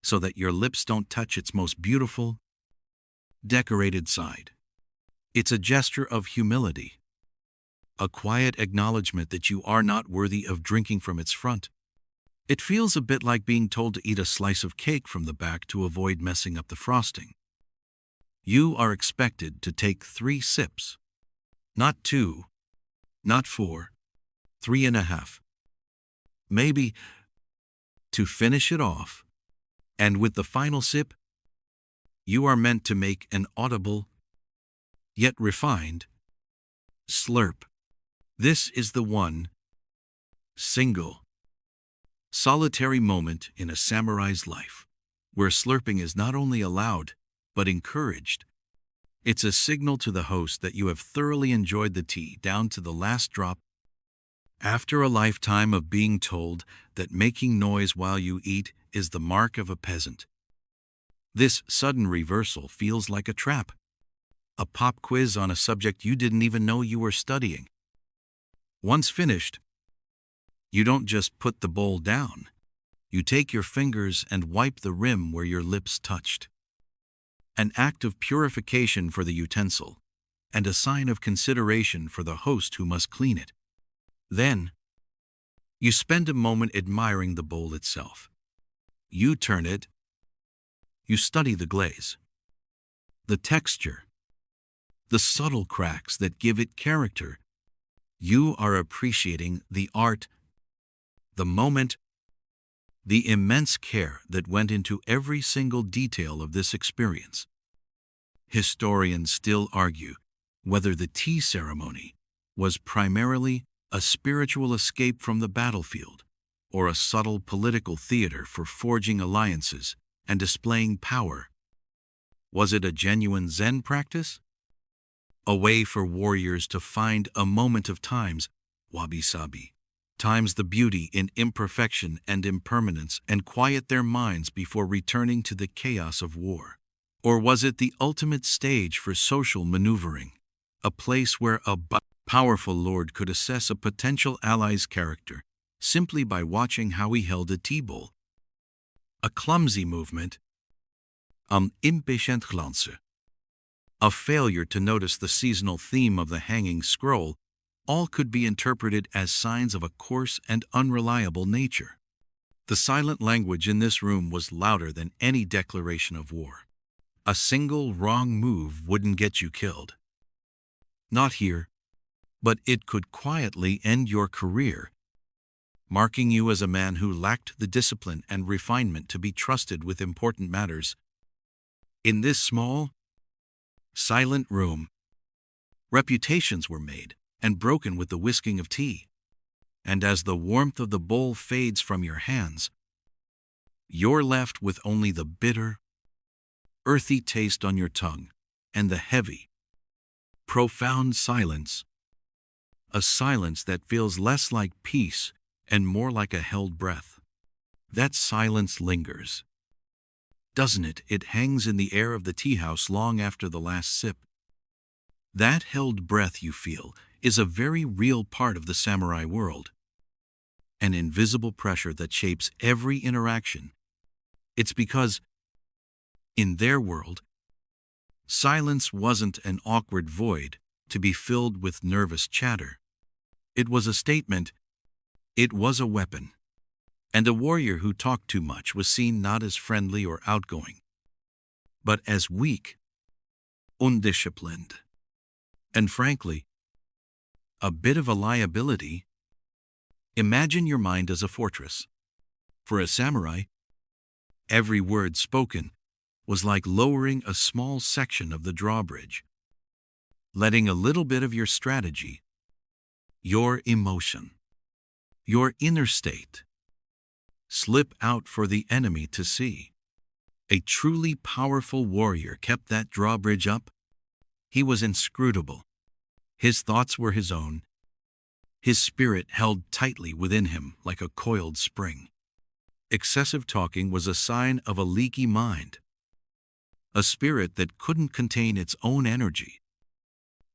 so that your lips don't touch its most beautiful, decorated side. It's a gesture of humility, a quiet acknowledgement that you are not worthy of drinking from its front. It feels a bit like being told to eat a slice of cake from the back to avoid messing up the frosting. You are expected to take 3 sips, not 2, not 4, 3.5, maybe, to finish it off. And with the final sip, you are meant to make an audible, yet refined, slurp. This is the one, single, solitary moment in a samurai's life, where slurping is not only allowed, but encouraged. It's a signal to the host that you have thoroughly enjoyed the tea down to the last drop. After a lifetime of being told that making noise while you eat is the mark of a peasant, this sudden reversal feels like a trap, a pop quiz on a subject you didn't even know you were studying. Once finished, you don't just put the bowl down. You take your fingers and wipe the rim where your lips touched. An act of purification for the utensil, and a sign of consideration for the host who must clean it. Then, you spend a moment admiring the bowl itself. You turn it. You study the glaze, the texture, the subtle cracks that give it character. You are appreciating the art, the moment, the immense care that went into every single detail of this experience. Historians still argue whether the tea ceremony was primarily a spiritual escape from the battlefield or a subtle political theater for forging alliances and displaying power. Was it a genuine Zen practice? A way for warriors to find a moment of times, wabi-sabi, times the beauty in imperfection and impermanence and quiet their minds before returning to the chaos of war? Or was it the ultimate stage for social maneuvering, a place where a powerful lord could assess a potential ally's character simply by watching how he held a tea bowl? A clumsy movement, impatient glance, a failure to notice the seasonal theme of the hanging scroll, all could be interpreted as signs of a coarse and unreliable nature. The silent language in this room was louder than any declaration of war. A single wrong move wouldn't get you killed. Not here, but it could quietly end your career, marking you as a man who lacked the discipline and refinement to be trusted with important matters. In this small, silent room, reputations were made and broken with the whisking of tea. And as the warmth of the bowl fades from your hands, you're left with only the bitter, earthy taste on your tongue and the heavy, profound silence. A silence that feels less like peace and more like a held breath. That silence lingers, doesn't it? It hangs in the air of the tea house long after the last sip. That held breath you feel is a very real part of the samurai world. An invisible pressure that shapes every interaction. It's because, in their world, silence wasn't an awkward void to be filled with nervous chatter. It was a statement. It was a weapon. And a warrior who talked too much was seen not as friendly or outgoing, but as weak, undisciplined, and frankly, a bit of a liability. Imagine your mind as a fortress. For a samurai, every word spoken was like lowering a small section of the drawbridge, letting a little bit of your strategy, your emotion, your inner state, slip out for the enemy to see. A truly powerful warrior kept that drawbridge up. He was inscrutable. His thoughts were his own. His spirit held tightly within him like a coiled spring. Excessive talking was a sign of a leaky mind, a spirit that couldn't contain its own energy.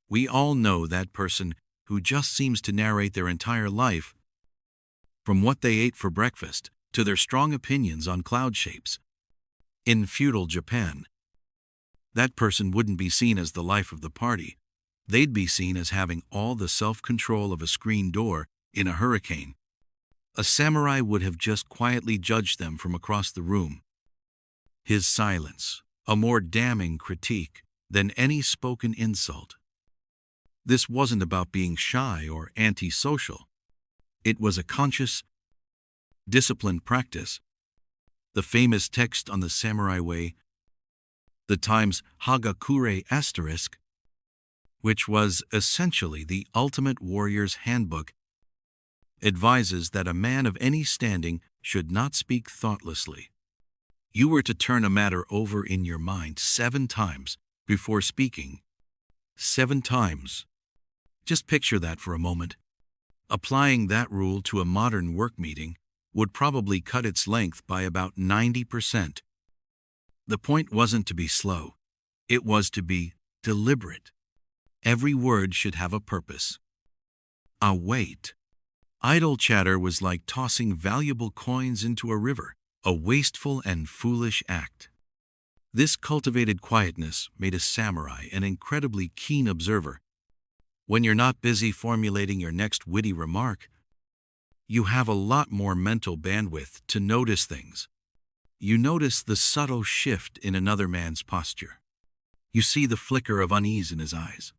We all know that person who just seems to narrate their entire life, from what they ate for breakfast to their strong opinions on cloud shapes. In feudal Japan, that person wouldn't be seen as the life of the party. They'd be seen as having all the self-control of a screen door in a hurricane. A samurai would have just quietly judged them from across the room. His silence, a more damning critique than any spoken insult. This wasn't about being shy or antisocial. It was a conscious, disciplined practice. The famous text on the samurai way, the Times Hagakure asterisk, which was essentially the ultimate warrior's handbook, advises that a man of any standing should not speak thoughtlessly. You were to turn a matter over in your mind 7 times before speaking. 7 times. Just picture that for a moment. Applying that rule to a modern work meeting would probably cut its length by about 90%. The point wasn't to be slow. It was to be deliberate. Every word should have a purpose, a weight. Idle chatter was like tossing valuable coins into a river, a wasteful and foolish act. This cultivated quietness made a samurai an incredibly keen observer. When you're not busy formulating your next witty remark, you have a lot more mental bandwidth to notice things. You notice the subtle shift in another man's posture. You see the flicker of unease in his eyes.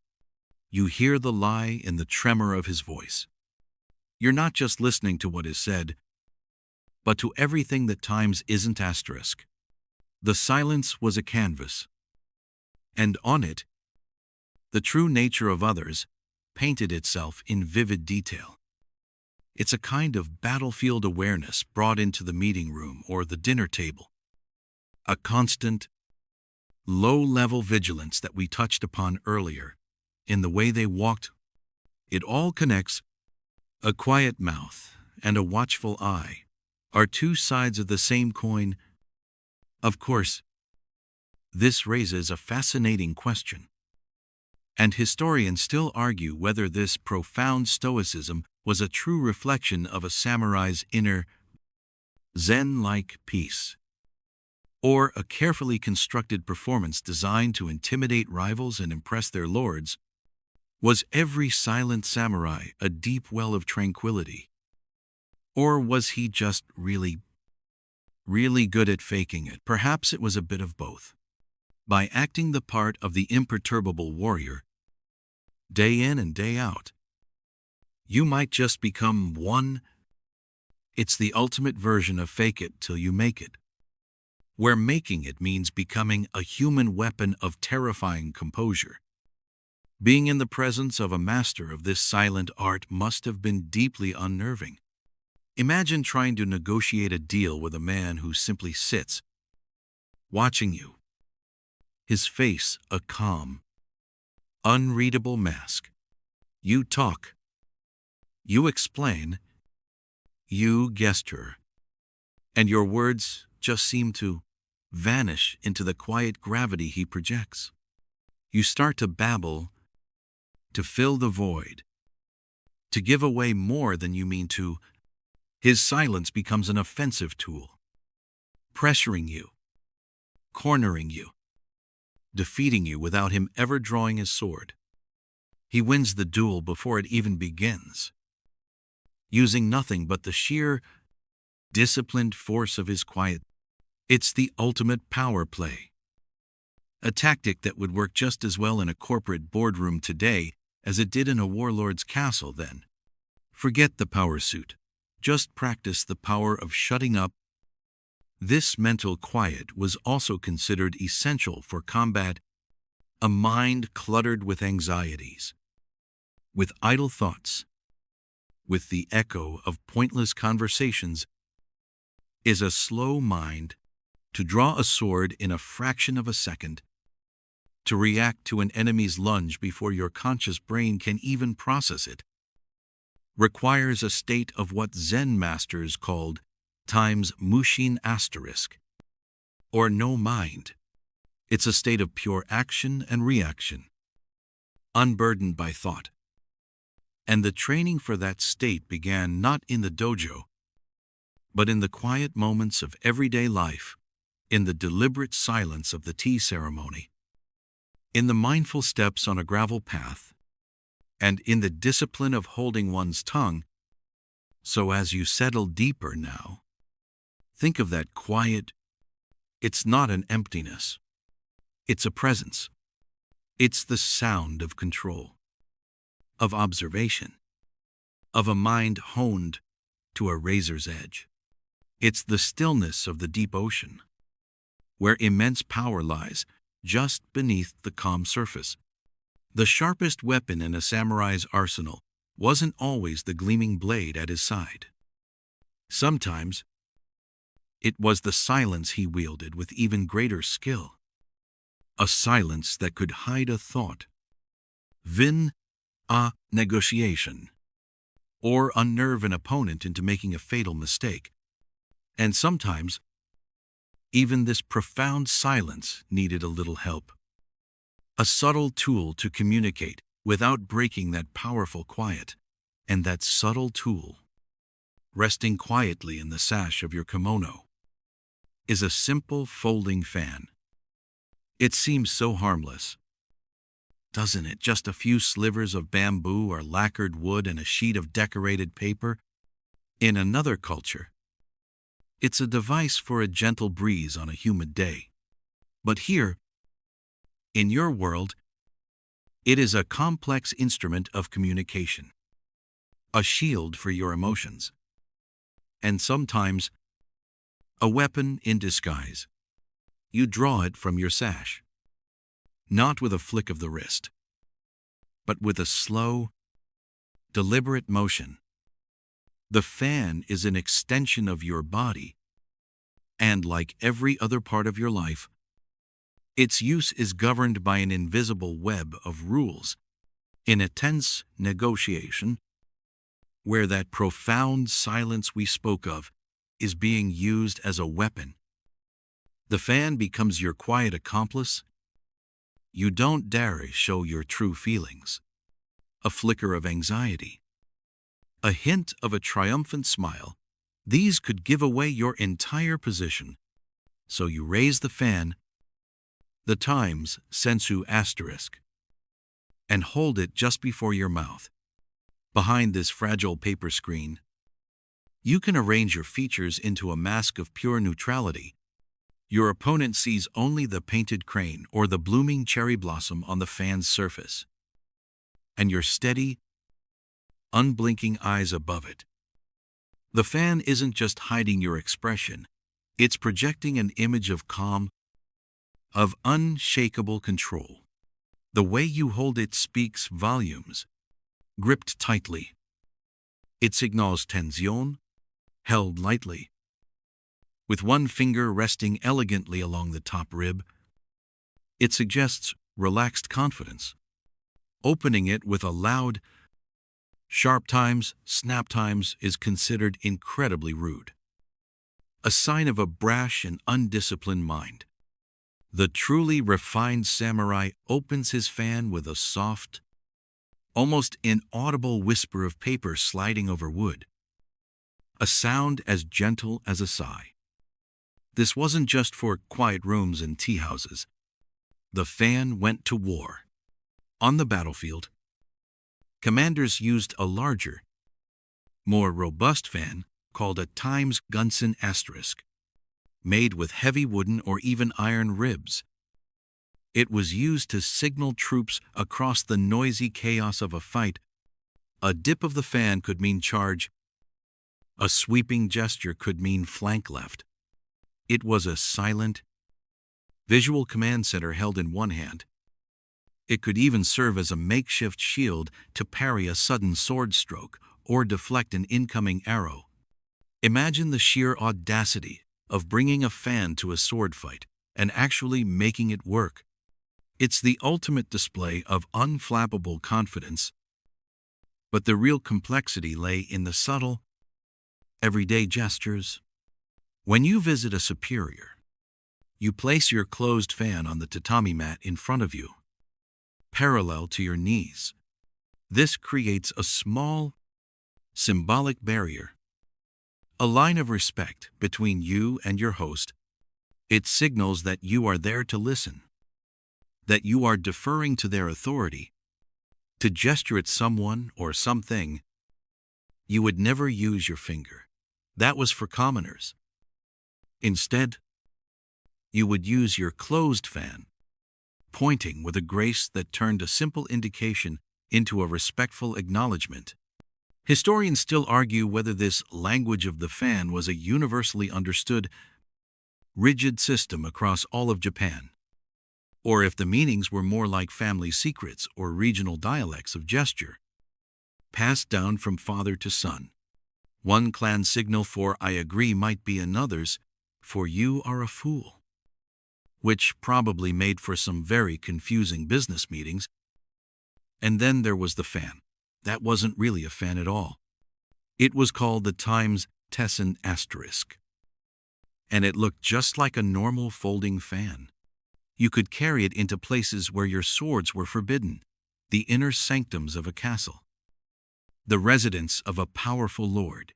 You hear the lie in the tremor of his voice. You're not just listening to what is said, but to everything that times isn't asterisk. The silence was a canvas, and on it, the true nature of others painted itself in vivid detail. It's a kind of battlefield awareness brought into the meeting room or the dinner table. A constant, low-level vigilance that we touched upon earlier in the way they walked. It all connects. A quiet mouth and a watchful eye are two sides of the same coin. Of course, this raises a fascinating question, and historians still argue whether this profound stoicism was a true reflection of a samurai's inner Zen-like peace, or a carefully constructed performance designed to intimidate rivals and impress their lords. Was every silent samurai a deep well of tranquility? Or was he just really good at faking it? Perhaps it was a bit of both. By acting the part of the imperturbable warrior, day in and day out, you might just become one. It's the ultimate version of fake it till you make it, where making it means becoming a human weapon of terrifying composure. Being in the presence of a master of this silent art must have been deeply unnerving. Imagine trying to negotiate a deal with a man who simply sits, watching you. His face a calm, unreadable mask. You talk. You explain. You gesture. And your words just seem to vanish into the quiet gravity he projects. You start to babble, to fill the void, to give away more than you mean to. His silence becomes an offensive tool, pressuring you, cornering you, defeating you without him ever drawing his sword. He wins the duel before it even begins, using nothing but the sheer, disciplined force of his quiet. It's the ultimate power play, a tactic that would work just as well in a corporate boardroom today as it did in a warlord's castle then. Forget the power suit. Just practice the power of shutting up. This mental quiet was also considered essential for combat. A mind cluttered with anxieties, with idle thoughts, with the echo of pointless conversations, is a slow mind. To draw a sword in a fraction of a second, to react to an enemy's lunge before your conscious brain can even process it, requires a state of what Zen masters called times mushin asterisk, or no mind. It's a state of pure action and reaction, unburdened by thought. And the training for that state began not in the dojo, but in the quiet moments of everyday life, in the deliberate silence of the tea ceremony, in the mindful steps on a gravel path, and in the discipline of holding one's tongue. So as you settle deeper now, think of that quiet. It's not an emptiness. It's a presence. It's the sound of control, of observation, of a mind honed to a razor's edge. It's the stillness of the deep ocean, where immense power lies just beneath the calm surface. The sharpest weapon in a samurai's arsenal wasn't always the gleaming blade at his side. Sometimes, it was the silence he wielded with even greater skill. A silence that could hide a thought, a negotiation, or unnerve an opponent into making a fatal mistake. And sometimes, even this profound silence needed a little help. A subtle tool to communicate without breaking that powerful quiet. And that subtle tool, resting quietly in the sash of your kimono, is a simple folding fan. It seems so harmless, doesn't it? Just a few slivers of bamboo or lacquered wood and a sheet of decorated paper. In another culture, it's a device for a gentle breeze on a humid day. But here, in your world, it is a complex instrument of communication, a shield for your emotions, and sometimes a weapon in disguise. You draw it from your sash, not with a flick of the wrist, but with a slow, deliberate motion. The fan is an extension of your body, and like every other part of your life, its use is governed by an invisible web of rules. In a tense negotiation, where that profound silence we spoke of is being used as a weapon, the fan becomes your quiet accomplice. You don't dare show your true feelings. A flicker of anxiety, a hint of a triumphant smile, these could give away your entire position. So you raise the fan, the Times sensu asterisk, and hold it just before your mouth. Behind this fragile paper screen, you can arrange your features into a mask of pure neutrality. Your opponent sees only the painted crane or the blooming cherry blossom on the fan's surface, and your steady, unblinking eyes above it. The fan isn't just hiding your expression, it's projecting an image of calm, of unshakable control. The way you hold it speaks volumes. Gripped tightly, it signals tension, held lightly, with one finger resting elegantly along the top rib, it suggests relaxed confidence. Opening it with a loud, sharp times, snap times is considered incredibly rude, a sign of a brash and undisciplined mind. The truly refined samurai opens his fan with a soft, almost inaudible whisper of paper sliding over wood, a sound as gentle as a sigh. This wasn't just for quiet rooms and tea houses. The fan went to war. On the battlefield, commanders used a larger, more robust fan called a Times Gunsen asterisk, made with heavy wooden or even iron ribs. It was used to signal troops across the noisy chaos of a fight. A dip of the fan could mean charge. A sweeping gesture could mean flank left. It was a silent, visual command center held in one hand. It could even serve as a makeshift shield to parry a sudden sword stroke or deflect an incoming arrow. Imagine the sheer audacity of bringing a fan to a sword fight and actually making it work. It's the ultimate display of unflappable confidence. But the real complexity lay in the subtle, everyday gestures. When you visit a superior, you place your closed fan on the tatami mat in front of you, parallel to your knees. This creates a small, symbolic barrier, a line of respect between you and your host. It signals that you are there to listen, that you are deferring to their authority. To gesture at someone or something, you would never use your finger. That was for commoners. Instead, you would use your closed fan, pointing with a grace that turned a simple indication into a respectful acknowledgement. Historians still argue whether this language of the fan was a universally understood, rigid system across all of Japan, or if the meanings were more like family secrets or regional dialects of gesture, passed down from father to son. One clan signal for "I agree" might be another's for "You are a fool," which probably made for some very confusing business meetings. And then there was the fan. That wasn't really a fan at all. It was called the Times Tessen asterisk, and it looked just like a normal folding fan. You could carry it into places where your swords were forbidden, the inner sanctums of a castle, the residence of a powerful lord.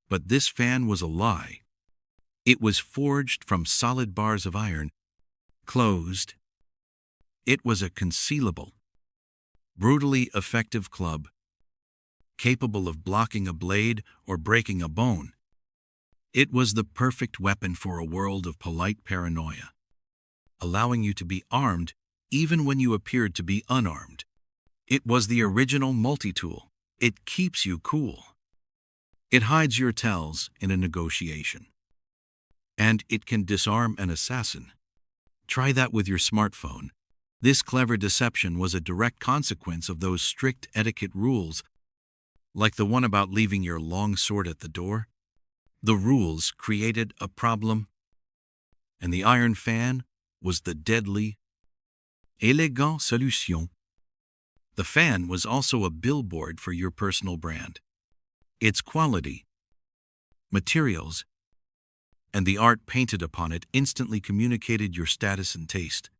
But this fan was a lie. It was forged from solid bars of iron, closed, It was a concealable, brutally effective club, capable of blocking a blade or breaking a bone. It was the perfect weapon for a world of polite paranoia, allowing you to be armed even when you appeared to be unarmed. It was the original multi-tool. It keeps you cool. It hides your tells in a negotiation. And it can disarm an assassin. Try that with your smartphone. This clever deception was a direct consequence of those strict etiquette rules, like the one about leaving your long sword at the door. The rules created a problem, and the iron fan was the deadly, élégant solution. The fan was also a billboard for your personal brand. Its quality, materials, and the art painted upon it instantly communicated your status and taste.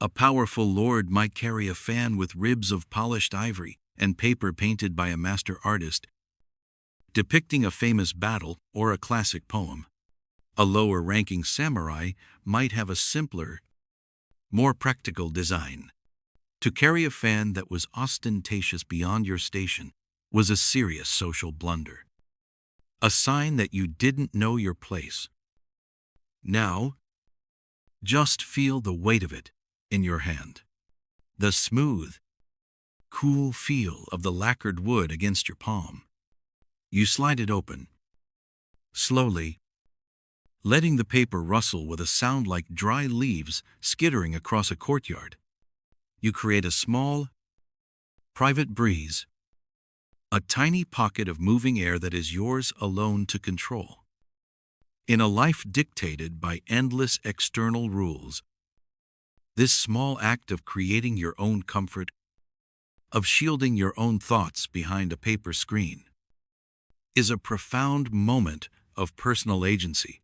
A powerful lord might carry a fan with ribs of polished ivory and paper painted by a master artist, depicting a famous battle or a classic poem. A lower-ranking samurai might have a simpler, more practical design. To carry a fan that was ostentatious beyond your station was a serious social blunder, a sign that you didn't know your place. Now, just feel the weight of it in your hand. The smooth, cool feel of the lacquered wood against your palm. You slide it open, slowly, letting the paper rustle with a sound like dry leaves skittering across a courtyard. You create a small, private breeze, a tiny pocket of moving air that is yours alone to control. In a life dictated by endless external rules, this small act of creating your own comfort, of shielding your own thoughts behind a paper screen, is a profound moment of personal agency.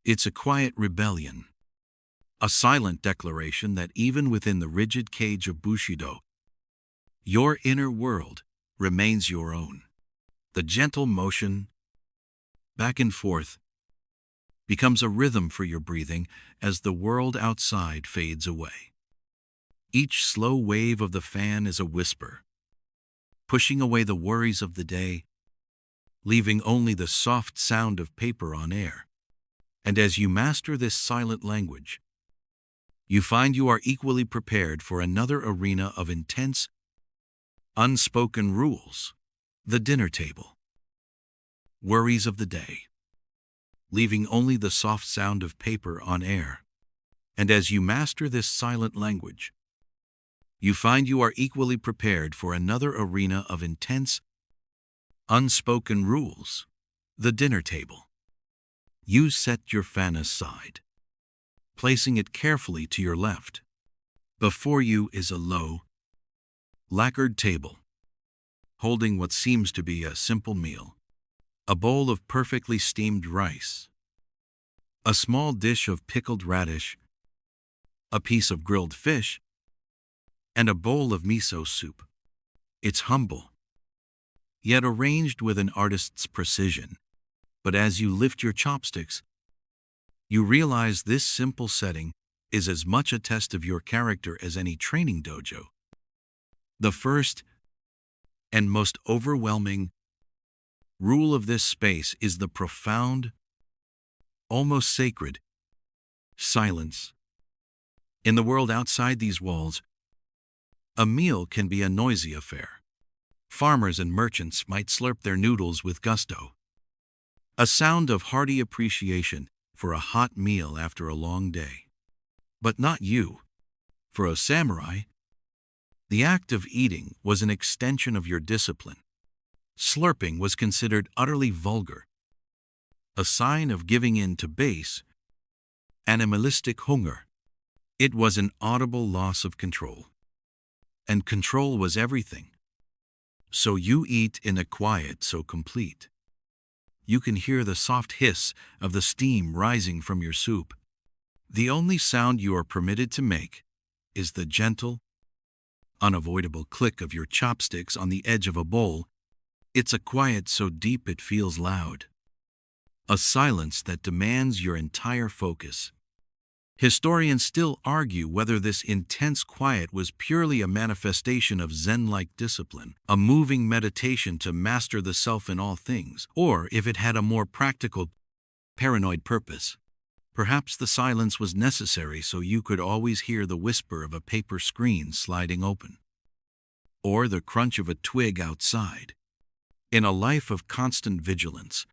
It's a quiet rebellion, a silent declaration that even within the rigid cage of Bushido, your inner world remains your own. The gentle motion, back and forth, becomes a rhythm for your breathing as the world outside fades away. Each slow wave of the fan is a whisper, pushing away the worries of the day, leaving only the soft sound of paper on air. And as you master this silent language, you find you are equally prepared for another arena of intense, unspoken rules. The dinner table. Worries of the day, leaving only the soft sound of paper on air. And as you master this silent language, you find you are equally prepared for another arena of intense, unspoken rules. The dinner table. You set your fan aside, placing it carefully to your left. Before you is a low, lacquered table, holding what seems to be a simple meal. A bowl of perfectly steamed rice, a small dish of pickled radish, a piece of grilled fish, and a bowl of miso soup. It's humble, yet arranged with an artist's precision. But as you lift your chopsticks, you realize this simple setting is as much a test of your character as any training dojo. The first and most overwhelming rule of this space is the profound, almost sacred, silence. In the world outside these walls, a meal can be a noisy affair. Farmers and merchants might slurp their noodles with gusto, a sound of hearty appreciation for a hot meal after a long day. But not you. For a samurai, the act of eating was an extension of your discipline. Slurping was considered utterly vulgar, a sign of giving in to base, animalistic hunger. It was an audible loss of control. And control was everything. So you eat in a quiet so complete. You can hear the soft hiss of the steam rising from your soup. The only sound you are permitted to make is the gentle, unavoidable click of your chopsticks on the edge of a bowl. It's a quiet so deep it feels loud. A silence that demands your entire focus. Historians still argue whether this intense quiet was purely a manifestation of Zen-like discipline, a moving meditation to master the self in all things, or if it had a more practical, paranoid purpose. Perhaps the silence was necessary so you could always hear the whisper of a paper screen sliding open, or the crunch of a twig outside. In a life of constant vigilance,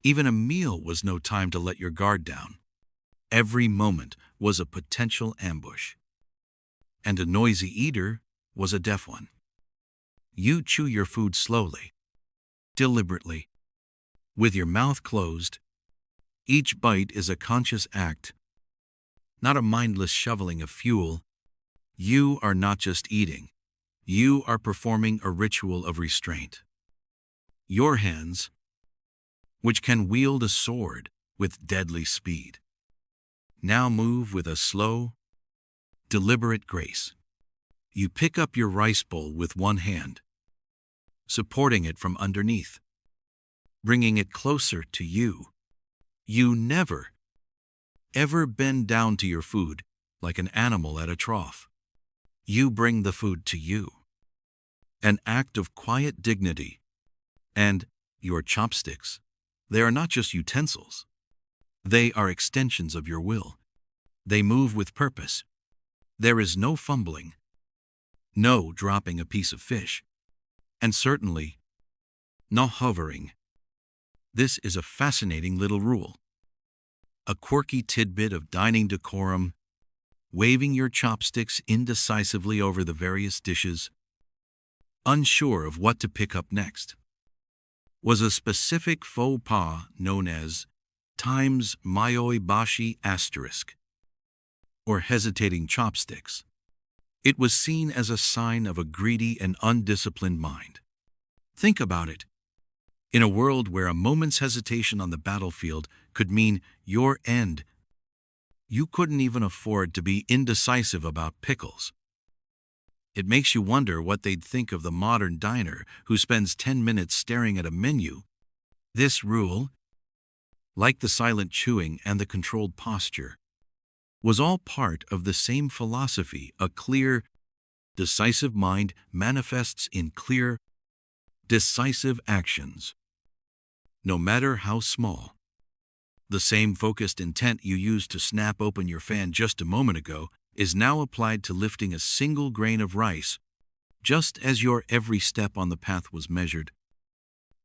even a meal was no time to let your guard down. Every moment was a potential ambush. And a noisy eater was a deaf one. You chew your food slowly, deliberately, with your mouth closed. Each bite is a conscious act, not a mindless shoveling of fuel. You are not just eating. You are performing a ritual of restraint. Your hands, which can wield a sword with deadly speed, now move with a slow, deliberate grace. You pick up your rice bowl with one hand, supporting it from underneath, bringing it closer to you. You never, ever bend down to your food like an animal at a trough. You bring the food to you. An act of quiet dignity. And your chopsticks, they are not just utensils. They are extensions of your will. They move with purpose. There is no fumbling, no dropping a piece of fish, and certainly no hovering. This is a fascinating little rule. A quirky tidbit of dining decorum, waving your chopsticks indecisively over the various dishes, unsure of what to pick up next, was a specific faux pas known as times mayoi bashi asterisk, or hesitating chopsticks. It was seen as a sign of a greedy and undisciplined mind. Think about it. In a world where a moment's hesitation on the battlefield could mean your end, you couldn't even afford to be indecisive about pickles. It makes you wonder what they'd think of the modern diner who spends 10 minutes staring at a menu. This rule, like the silent chewing and the controlled posture, was all part of the same philosophy. A clear, decisive mind manifests in clear, decisive actions, no matter how small. The same focused intent you used to snap open your fan just a moment ago is now applied to lifting a single grain of rice, just as your every step on the path was measured.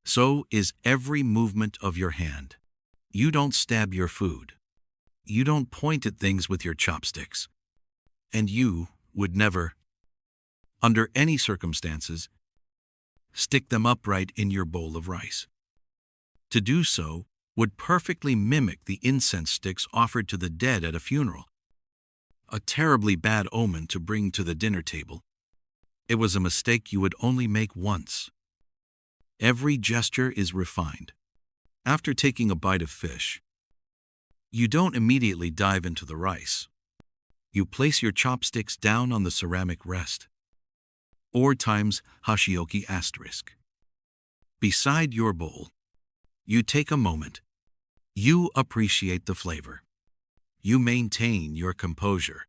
So is every movement of your hand. You don't stab your food. You don't point at things with your chopsticks. And you would never, under any circumstances, stick them upright in your bowl of rice. To do so would perfectly mimic the incense sticks offered to the dead at a funeral. A terribly bad omen to bring to the dinner table. It was a mistake you would only make once. Every gesture is refined. After taking a bite of fish, you don't immediately dive into the rice. You place your chopsticks down on the ceramic rest, or times hashioki asterisk. Beside your bowl, you take a moment. You appreciate the flavor. You maintain your composure.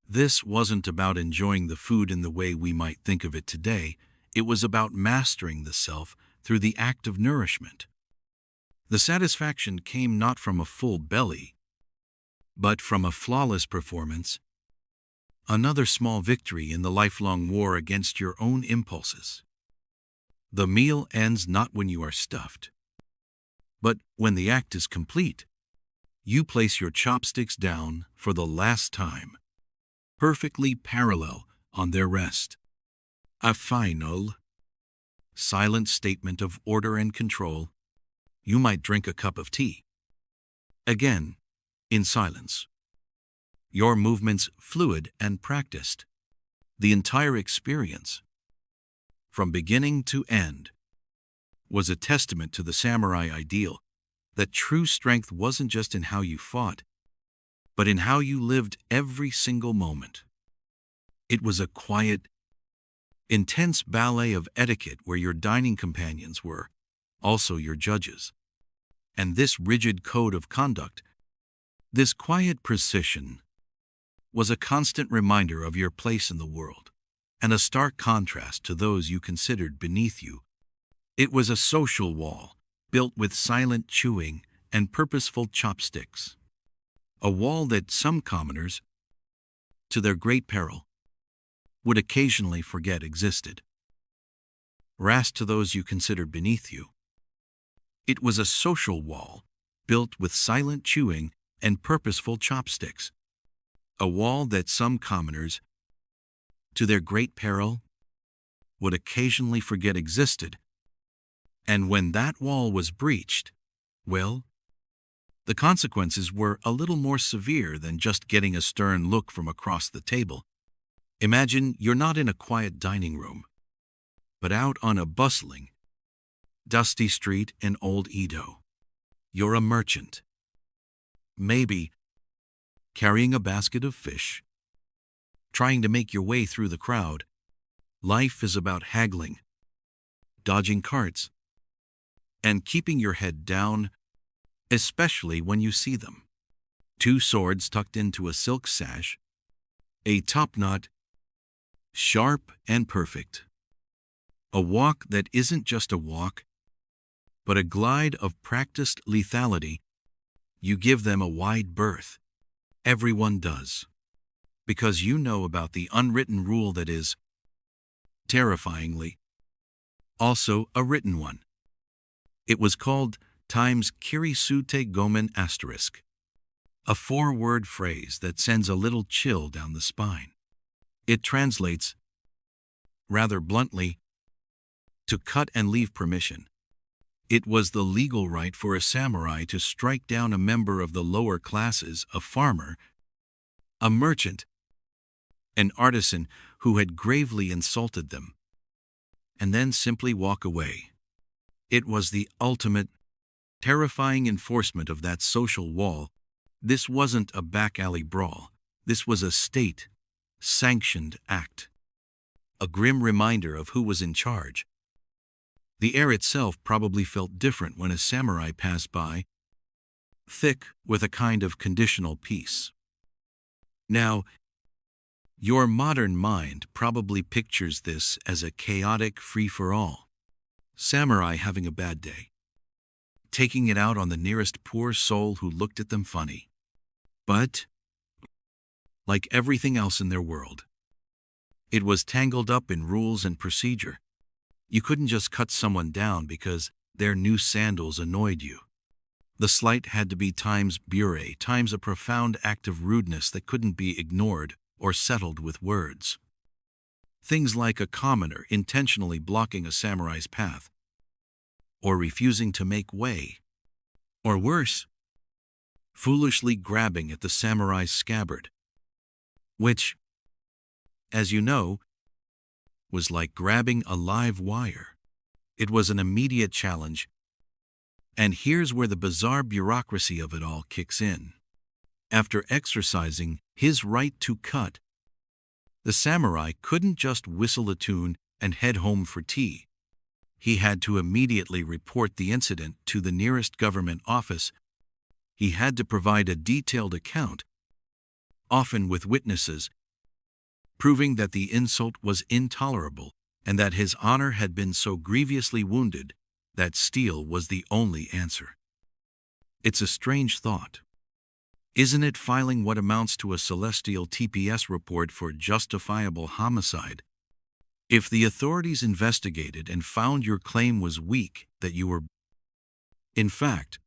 This wasn't about enjoying the food in the way we might think of it today. It was about mastering the self through the act of nourishment. The satisfaction came not from a full belly, but from a flawless performance. Another small victory in the lifelong war against your own impulses. The meal ends not when you are stuffed, but when the act is complete. You place your chopsticks down for the last time, perfectly parallel on their rest. A final, silent statement of order and control. You might drink a cup of tea. Again, in silence. Your movements fluid and practiced. The entire experience, from beginning to end, was a testament to the samurai ideal that true strength wasn't just in how you fought, but in how you lived every single moment. It was a quiet, intense ballet of etiquette where your dining companions were also your judges. And this rigid code of conduct, This quiet precision was a constant reminder of your place in the world, and a stark contrast to those you considered beneath you. It was a social wall, built with silent chewing and purposeful chopsticks. A wall that some commoners, to their great peril, would occasionally forget existed. Whereas to those you considered beneath you, it was a social wall, built with silent chewing and purposeful chopsticks. A wall that some commoners, to their great peril, would occasionally forget existed. And when that wall was breached, well, the consequences were a little more severe than just getting a stern look from across the table. Imagine you're not in a quiet dining room, but out on a bustling, dusty street in old Edo. You're a merchant, maybe carrying a basket of fish, trying to make your way through the crowd. Life is about haggling, dodging carts, and keeping your head down, especially when you see them. Two swords tucked into a silk sash, a topknot, sharp and perfect. A walk that isn't just a walk, but a glide of practiced lethality. You give them a wide berth. Everyone does. Because you know about the unwritten rule that is, terrifyingly, also a written one. It was called times Kirisute Gomen asterisk, a 4-word phrase that sends a little chill down the spine. It translates, rather bluntly, to cut and leave permission. It was the legal right for a samurai to strike down a member of the lower classes, a farmer, a merchant, an artisan who had gravely insulted them, and then simply walk away. It was the ultimate, terrifying enforcement of that social wall. This wasn't a back-alley brawl. This was a state-sanctioned act. A grim reminder of who was in charge. The air itself probably felt different when a samurai passed by, thick with a kind of conditional peace. Now, your modern mind probably pictures this as a chaotic free-for-all. Samurai having a bad day, taking it out on the nearest poor soul who looked at them funny. But, like everything else in their world, it was tangled up in rules and procedure. You couldn't just cut someone down because their new sandals annoyed you. The slight had to be times bure, times a profound act of rudeness that couldn't be ignored or settled with words. Things like a commoner intentionally blocking a samurai's path, or refusing to make way, or worse, foolishly grabbing at the samurai's scabbard, which, as you know, was like grabbing a live wire. It was an immediate challenge, and here's where the bizarre bureaucracy of it all kicks in. After exercising his right to cut, the samurai couldn't just whistle a tune and head home for tea. He had to immediately report the incident to the nearest government office. He had to provide a detailed account, often with witnesses, proving that the insult was intolerable and that his honor had been so grievously wounded that steel was the only answer. It's a strange thought. Isn't it filing what amounts to a celestial TPS report for justifiable homicide? If the authorities investigated and found your claim was weak, that you were, in fact,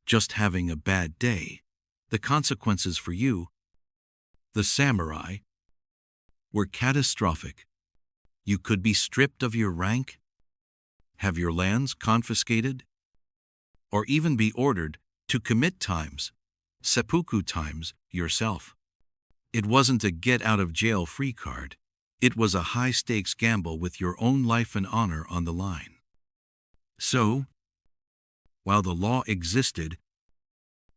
just having a bad day, the consequences for you, the samurai, were catastrophic. You could be stripped of your rank, have your lands confiscated, or even be ordered to commit times, seppuku times, yourself. It wasn't a get-out-of-jail-free card. It was a high-stakes gamble with your own life and honor on the line. So, while the law existed,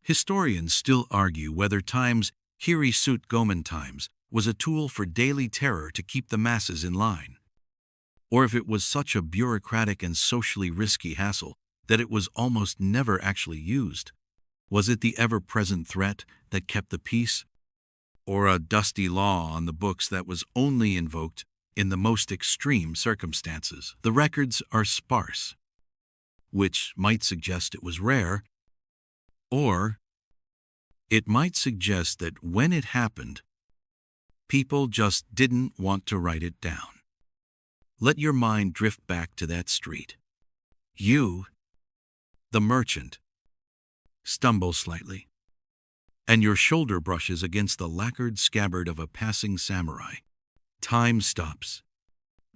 historians still argue whether times Kirisute Gomen times was a tool for daily terror to keep the masses in line, or if it was such a bureaucratic and socially risky hassle that it was almost never actually used. Was it the ever-present threat that kept the peace, or a dusty law on the books that was only invoked in the most extreme circumstances? The records are sparse, which might suggest it was rare, or it might suggest that when it happened, people just didn't want to write it down. Let your mind drift back to that street. You, the merchant, stumble slightly, and your shoulder brushes against the lacquered scabbard of a passing samurai. Time stops.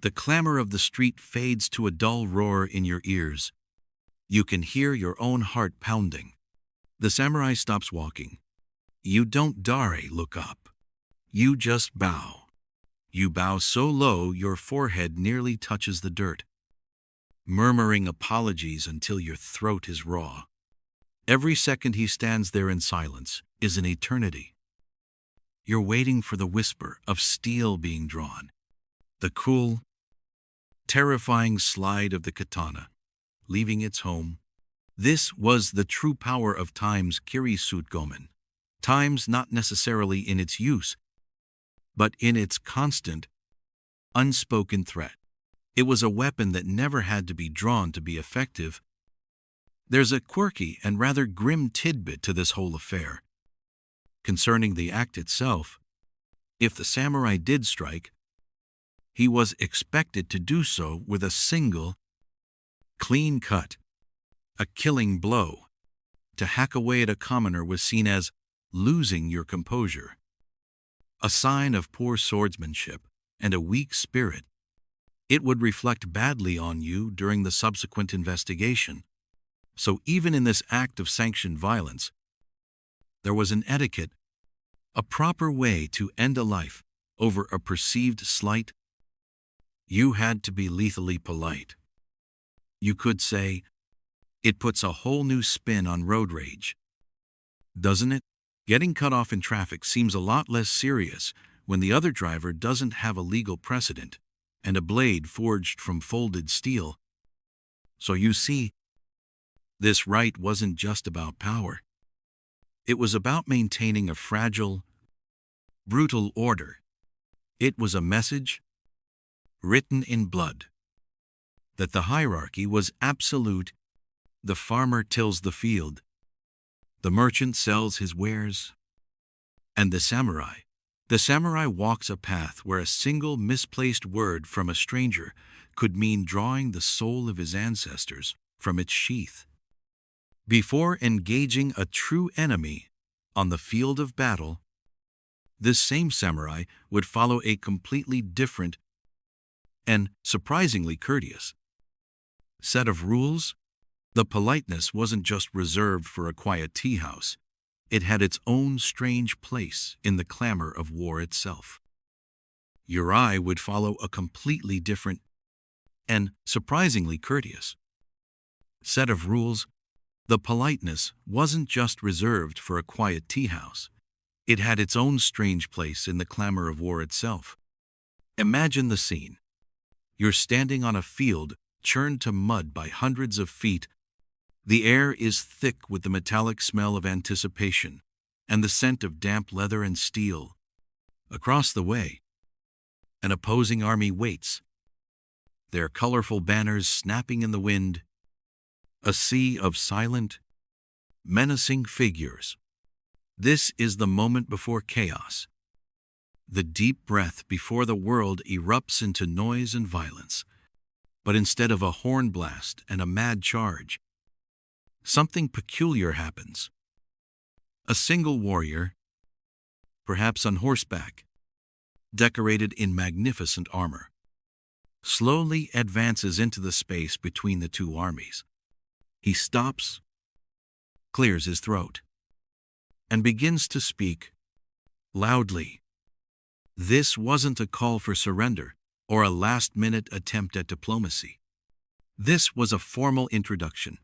The clamor of the street fades to a dull roar in your ears. You can hear your own heart pounding. The samurai stops walking. You don't look up. You just bow. You bow so low your forehead nearly touches the dirt, murmuring apologies until your throat is raw. Every second he stands there in silence is an eternity. You're waiting for the whisper of steel being drawn, the cool, terrifying slide of the katana, leaving its home. This was the true power of time's Kirisute Gomen. Time's not necessarily in its use, but in its constant, unspoken threat. It was a weapon that never had to be drawn to be effective. There's a quirky and rather grim tidbit to this whole affair. Concerning the act itself, if the samurai did strike, he was expected to do so with a single, clean cut, a killing blow. To hack away at a commoner was seen as losing your composure, a sign of poor swordsmanship and a weak spirit. It would reflect badly on you during the subsequent investigation. So even in this act of sanctioned violence, there was an etiquette, a proper way to end a life over a perceived slight. You had to be lethally polite. You could say, "It puts a whole new spin on road rage, doesn't it?" Getting cut off in traffic seems a lot less serious when the other driver doesn't have a legal precedent and a blade forged from folded steel. So you see, this right wasn't just about power. It was about maintaining a fragile, brutal order. It was a message, written in blood, that the hierarchy was absolute. The farmer tills the field, the merchant sells his wares, and the samurai walks a path where a single misplaced word from a stranger could mean drawing the soul of his ancestors from its sheath. Before engaging a true enemy on the field of battle, this same samurai would follow a completely different and surprisingly courteous set of rules. The politeness wasn't just reserved for a quiet tea house. It had its own strange place in the clamor of war itself. Your eye would follow a completely different and surprisingly courteous set of rules. The politeness wasn't just reserved for a quiet tea house. It had its own strange place in the clamor of war itself. Imagine the scene. You're standing on a field churned to mud by hundreds of feet. The air is thick with the metallic smell of anticipation and the scent of damp leather and steel. Across the way, an opposing army waits, their colorful banners snapping in the wind, a sea of silent, menacing figures. This is the moment before chaos, the deep breath before the world erupts into noise and violence. But instead of a horn blast and a mad charge, something peculiar happens. A single warrior, perhaps on horseback, decorated in magnificent armor, slowly advances into the space between the two armies. He stops, clears his throat, and begins to speak loudly. This wasn't a call for surrender or a last-minute attempt at diplomacy. This was a formal introduction.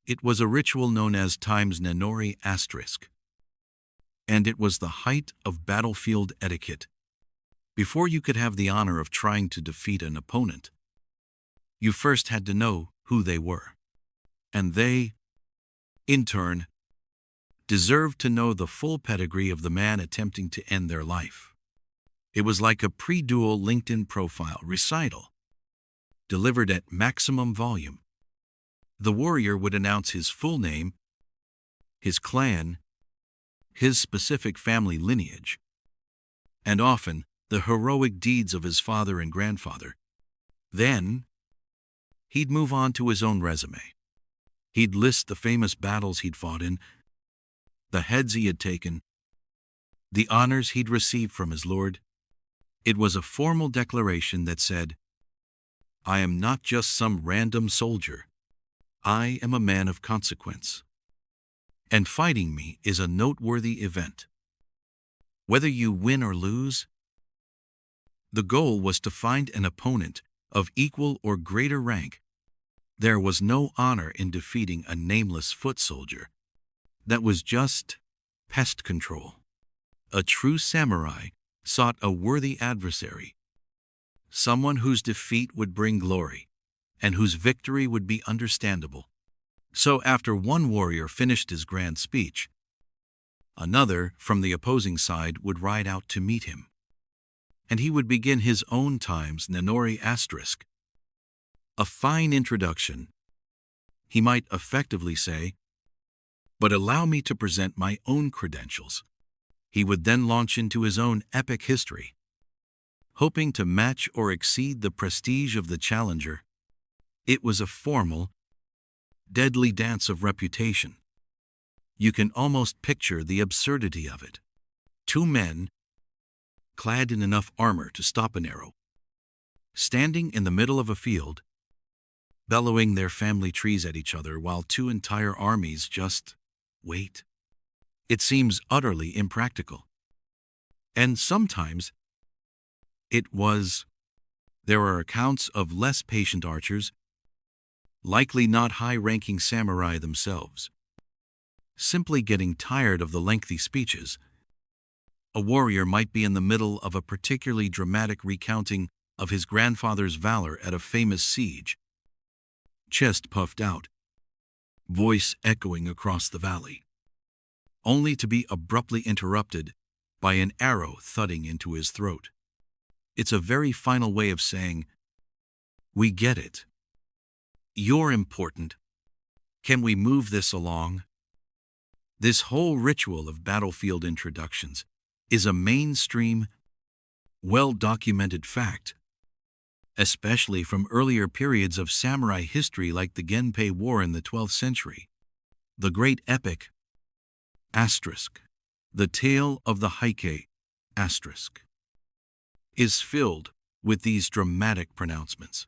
It was a ritual known as Time's Nenori Asterisk. And it was the height of battlefield etiquette. Before you could have the honor of trying to defeat an opponent, you first had to know who they were. And they, in turn, deserved to know the full pedigree of the man attempting to end their life. It was like a pre-duel LinkedIn profile recital, delivered at maximum volume. The warrior would announce his full name, his clan, his specific family lineage, and often the heroic deeds of his father and grandfather. Then, he'd move on to his own resume. He'd list the famous battles he'd fought in, the heads he had taken, the honors he'd received from his lord. It was a formal declaration that said, "I am not just some random soldier. I am a man of consequence. And fighting me is a noteworthy event. Whether you win or lose." The goal was to find an opponent of equal or greater rank. There was no honor in defeating a nameless foot soldier. That was just pest control. A true samurai sought a worthy adversary, someone whose defeat would bring glory, and whose victory would be understandable. So after one warrior finished his grand speech, another from the opposing side would ride out to meet him, and he would begin his own times Nanori asterisk. A fine introduction, he might effectively say, but allow me to present my own credentials. He would then launch into his own epic history, hoping to match or exceed the prestige of the challenger. It was a formal, deadly dance of reputation. You can almost picture the absurdity of it. Two men, clad in enough armor to stop an arrow, standing in the middle of a field, bellowing their family trees at each other while two entire armies just wait. It seems utterly impractical. And sometimes it was. There are accounts of less patient archers, likely not high-ranking samurai themselves, simply getting tired of the lengthy speeches. A warrior might be in the middle of a particularly dramatic recounting of his grandfather's valor at a famous siege, chest puffed out, voice echoing across the valley, only to be abruptly interrupted by an arrow thudding into his throat. It's a very final way of saying, "We get it. You're important. Can we move this along?" This whole ritual of battlefield introductions is a mainstream, well-documented fact, especially from earlier periods of samurai history like the Genpei War in the 12th century. The great epic, asterisk, the tale of the Heike, asterisk, is filled with these dramatic pronouncements.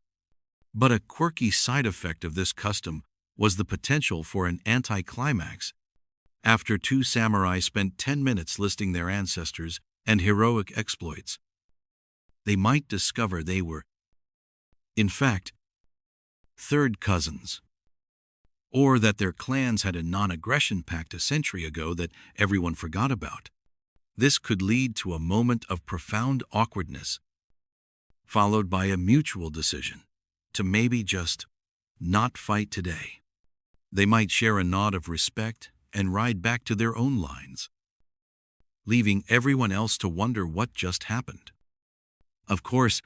But a quirky side effect of this custom was the potential for an anticlimax. After two samurai spent 10 minutes listing their ancestors and heroic exploits, they might discover they were, in fact, third cousins, or that their clans had a non-aggression pact a century ago that everyone forgot about. This could lead to a moment of profound awkwardness, followed by a mutual decision to maybe just not fight today. They might share a nod of respect and ride back to their own lines, leaving everyone else to wonder what just happened. Of course,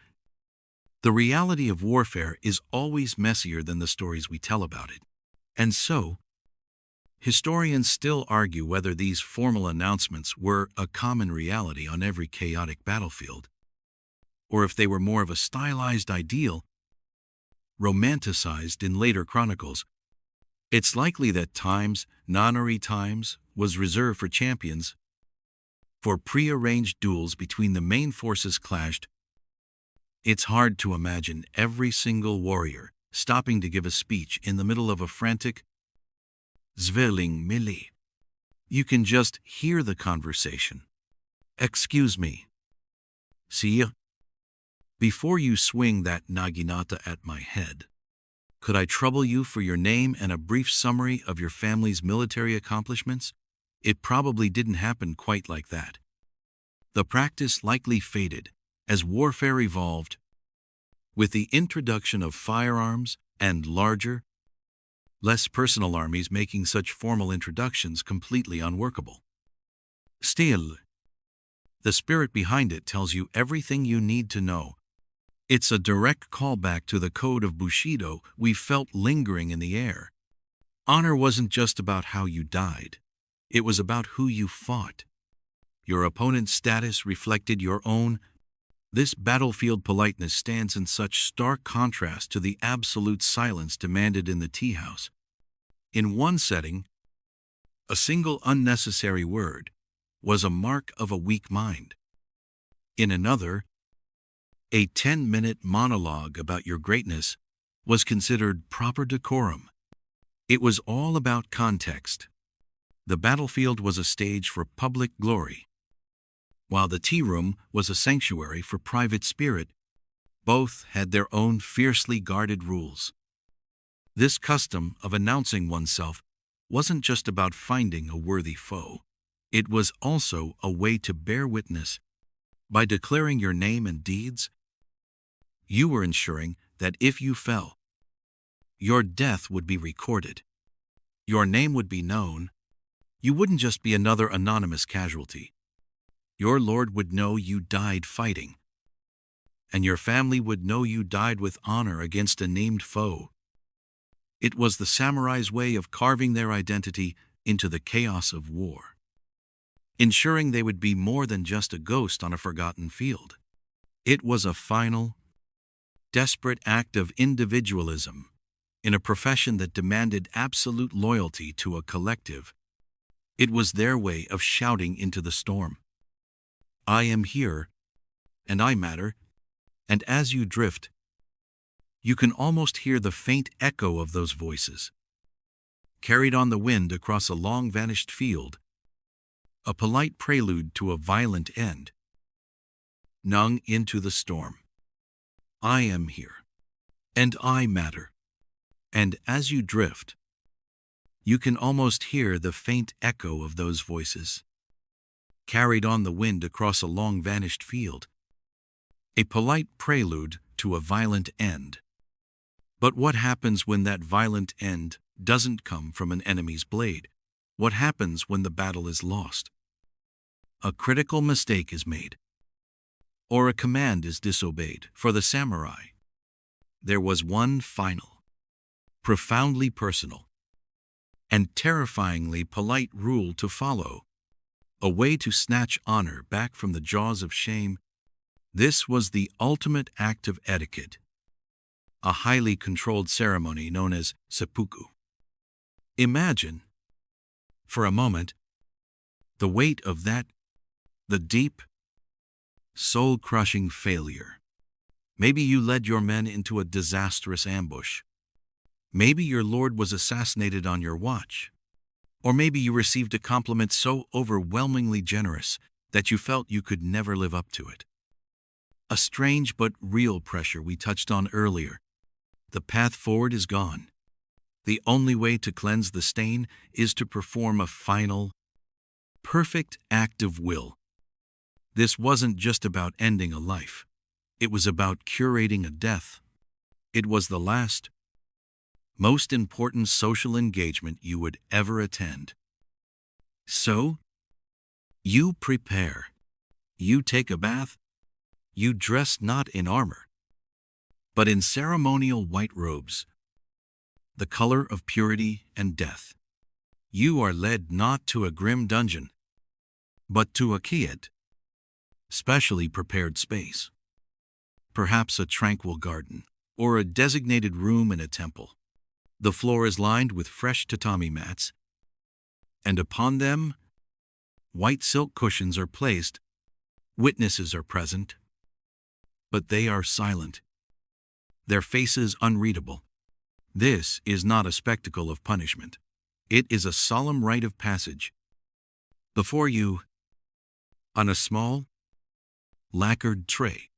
the reality of warfare is always messier than the stories we tell about it. And so, historians still argue whether these formal announcements were a common reality on every chaotic battlefield, or if they were more of a stylized ideal, romanticized in later chronicles. It's likely that times, Nanori times, was reserved for champions. For pre-arranged duels between the main forces clashed. It's hard to imagine every single warrior stopping to give a speech in the middle of a frantic Zveling melee. You can just hear the conversation. "Excuse me, sire, before you swing that naginata at my head, could I trouble you for your name and a brief summary of your family's military accomplishments?" It probably didn't happen quite like that. The practice likely faded as warfare evolved, with the introduction of firearms and larger, less personal armies making such formal introductions completely unworkable. Still, the spirit behind it tells you everything you need to know. It's a direct callback to the code of Bushido we felt lingering in the air. Honor wasn't just about how you died. It was about who you fought. Your opponent's status reflected your own. This battlefield politeness stands in such stark contrast to the absolute silence demanded in the tea house. In one setting, a single unnecessary word was a mark of a weak mind. In another, a 10-minute monologue about your greatness was considered proper decorum. It was all about context. The battlefield was a stage for public glory, while the tea room was a sanctuary for private spirit. Both had their own fiercely guarded rules. This custom of announcing oneself wasn't just about finding a worthy foe. It was also a way to bear witness. By declaring your name and deeds, you were ensuring that if you fell, your death would be recorded. Your name would be known. You wouldn't just be another anonymous casualty. Your lord would know you died fighting, and your family would know you died with honor against a named foe. It was the samurai's way of carving their identity into the chaos of war, ensuring they would be more than just a ghost on a forgotten field. It was a final, desperate act of individualism in a profession that demanded absolute loyalty to a collective. It was their way of shouting into the storm, "I am here, and I matter." And as you drift, you can almost hear the faint echo of those voices, carried on the wind across a long-vanished field, a polite prelude to a violent end. Nung into the storm. I am here, and I matter. And as you drift, you can almost hear the faint echo of those voices, carried on the wind across a long-vanished field, a polite prelude to a violent end. But what happens when that violent end doesn't come from an enemy's blade? What happens when the battle is lost? A critical mistake is made, or a command is disobeyed. For the samurai, there was one final, profoundly personal, and terrifyingly polite rule to follow, a way to snatch honor back from the jaws of shame. This was the ultimate act of etiquette, a highly controlled ceremony known as seppuku. Imagine, for a moment, the weight of that, the deep, soul-crushing failure. Maybe you led your men into a disastrous ambush. Maybe your lord was assassinated on your watch. Or maybe you received a compliment so overwhelmingly generous that you felt you could never live up to it. A strange but real pressure we touched on earlier. The path forward is gone. The only way to cleanse the stain is to perform a final, perfect act of will. This wasn't just about ending a life. It was about curating a death. It was the last, most important social engagement you would ever attend. So, you prepare. You take a bath. You dress not in armor, but in ceremonial white robes, the color of purity and death. You are led not to a grim dungeon, but to a Etiquette, specially prepared space. Perhaps a tranquil garden, or a designated room in a temple. The floor is lined with fresh tatami mats, and upon them, white silk cushions are placed. Witnesses are present, but they are silent, their faces unreadable. This is not a spectacle of punishment. It is a solemn rite of passage. Before you, on a small, lacquered tray,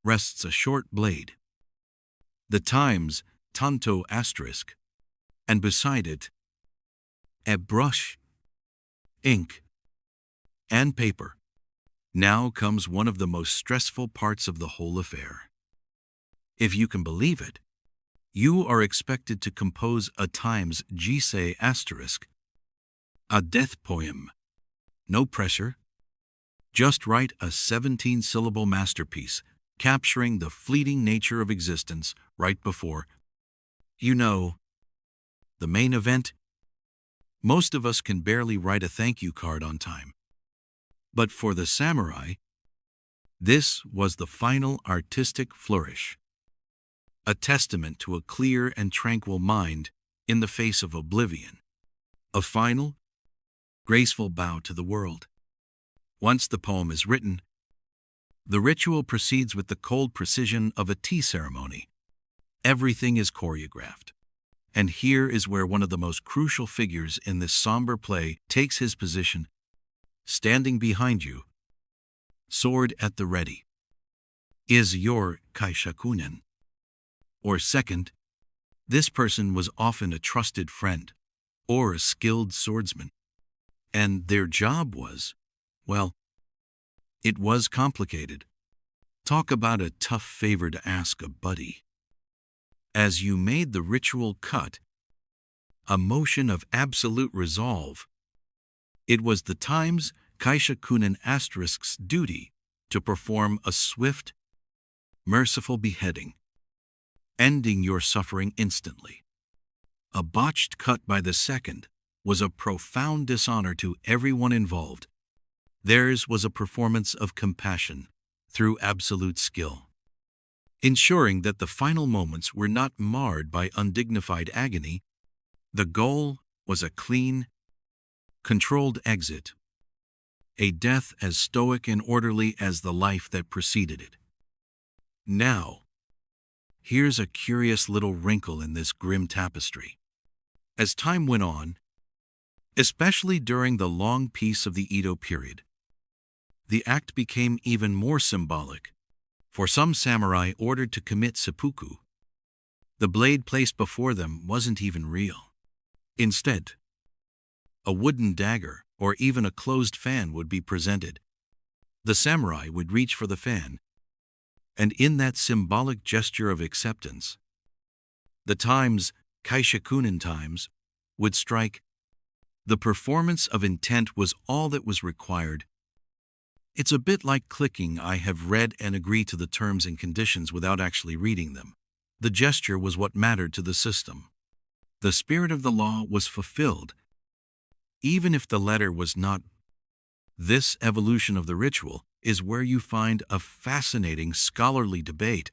rests a short blade. The Times Tanto asterisk, and beside it, a brush, ink, and paper. Now comes one of the most stressful parts of the whole affair. If you can believe it, You are expected to compose a times jisei asterisk, a death poem. No pressure. Just write a 17-syllable masterpiece, capturing the fleeting nature of existence right before, the main event. Most of us can barely write a thank you card on time. But for the samurai, this was the final artistic flourish, a testament to a clear and tranquil mind in the face of oblivion, a final, graceful bow to the world. Once the poem is written, the ritual proceeds with the cold precision of a tea ceremony. Everything is choreographed. And here is where one of the most crucial figures in this somber play takes his position, standing behind you, sword at the ready. Is your kaishakunen. Or second, this person was often a trusted friend or a skilled swordsman. And their job was, well, it was complicated. Talk about a tough favor to ask a buddy. As you made the ritual cut, a motion of absolute resolve, it was the times kaishakunen asterisk's duty to perform a swift, merciful beheading, ending your suffering instantly. A botched cut by the second was a profound dishonor to everyone involved. Theirs was a performance of compassion through absolute skill, ensuring that the final moments were not marred by undignified agony. The goal was a clean, controlled exit, a death as stoic and orderly as the life that preceded it. Now, here's a curious little wrinkle in this grim tapestry. As time went on, especially during the long peace of the Edo period, the act became even more symbolic. For some samurai ordered to commit seppuku, the blade placed before them wasn't even real. Instead, a wooden dagger or even a closed fan would be presented. The samurai would reach for the fan, and in that symbolic gesture of acceptance, the times, kaishakunen times, would strike. The performance of intent was all that was required. It's a bit like clicking "I have read and agree to the terms and conditions" without actually reading them. The gesture was what mattered to the system. The spirit of the law was fulfilled, even if the letter was not. This evolution of the ritual is where you find a fascinating scholarly debate.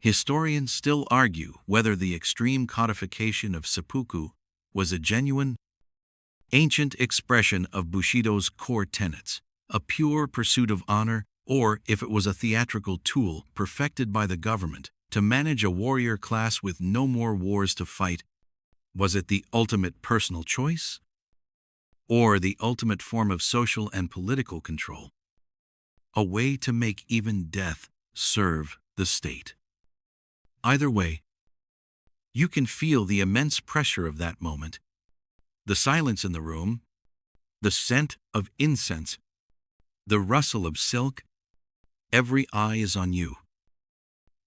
Historians still argue whether the extreme codification of seppuku was a genuine, ancient expression of Bushido's core tenets, a pure pursuit of honor, or if it was a theatrical tool perfected by the government to manage a warrior class with no more wars to fight. Was it the ultimate personal choice? Or the ultimate form of social and political control? A way to make even death serve the state. Either way, you can feel the immense pressure of that moment. The silence in the room, the scent of incense, the rustle of silk. Every eye is on you.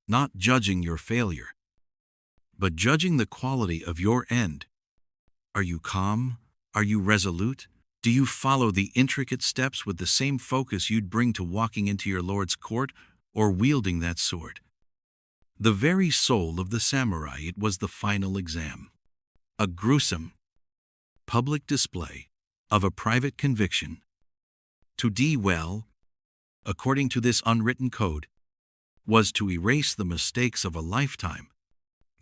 Not judging your failure, but judging the quality of your end. Are you calm? Are you resolute? Do you follow the intricate steps with the same focus you'd bring to walking into your lord's court or wielding that sword? The very soul of the samurai, it was the final exam. A gruesome, public display of a private conviction. To do well, according to this unwritten code, was to erase the mistakes of a lifetime.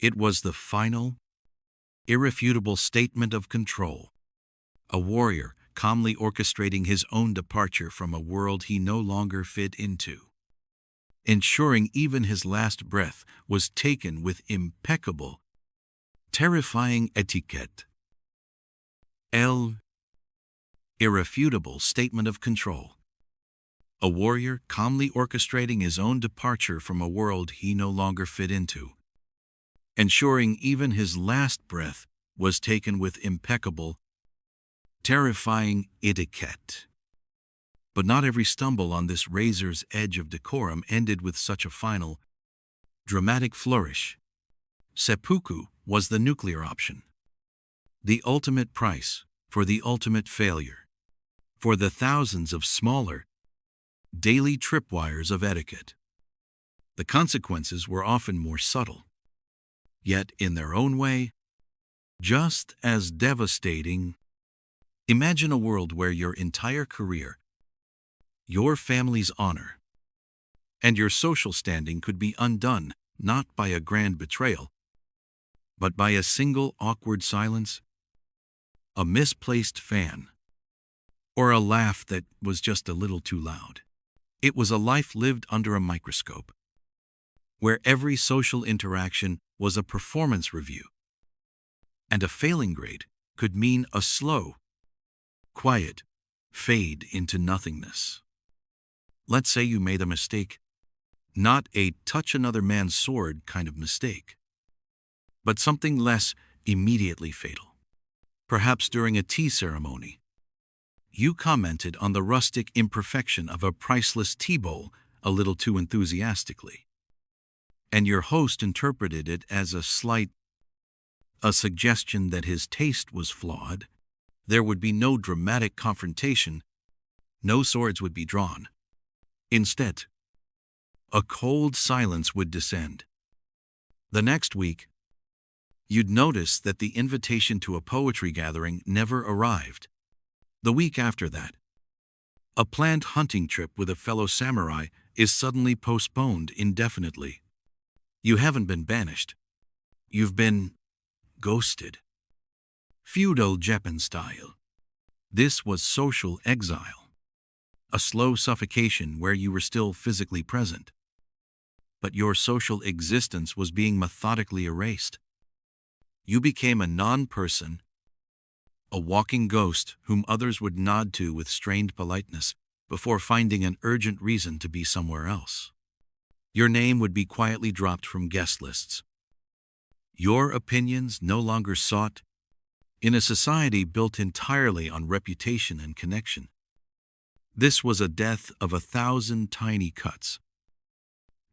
It was the final, irrefutable statement of control. A warrior calmly orchestrating his own departure from a world he no longer fit into, ensuring even his last breath was taken with impeccable, terrifying etiquette. Irrefutable statement of control. A warrior calmly orchestrating his own departure from a world he no longer fit into, ensuring even his last breath was taken with impeccable, terrifying etiquette. But not every stumble on this razor's edge of decorum ended with such a final, dramatic flourish. Seppuku was the nuclear option. The ultimate price for the ultimate failure, for the thousands of smaller, daily tripwires of etiquette. The consequences were often more subtle, yet in their own way, just as devastating. Imagine a world where your entire career, your family's honor, and your social standing could be undone not by a grand betrayal, but by a single awkward silence, a misplaced fan, or a laugh that was just a little too loud. It was a life lived under a microscope, where every social interaction was a performance review, and a failing grade could mean a slow, quiet fade into nothingness. Let's say you made a mistake, not a touch another man's sword kind of mistake, but something less immediately fatal. Perhaps during a tea ceremony, you commented on the rustic imperfection of a priceless tea bowl a little too enthusiastically, and your host interpreted it as a suggestion that his taste was flawed. There would be no dramatic confrontation, no swords would be drawn. Instead, a cold silence would descend. The next week, you'd notice that the invitation to a poetry gathering never arrived. The week after that, a planned hunting trip with a fellow samurai is suddenly postponed indefinitely. You haven't been banished. You've been ghosted. Feudal Japan style. This was social exile, a slow suffocation where you were still physically present, but your social existence was being methodically erased. You became a non-person, a walking ghost whom others would nod to with strained politeness before finding an urgent reason to be somewhere else. Your name would be quietly dropped from guest lists. Your opinions no longer sought in a society built entirely on reputation and connection. This was a death of 1,000 tiny cuts.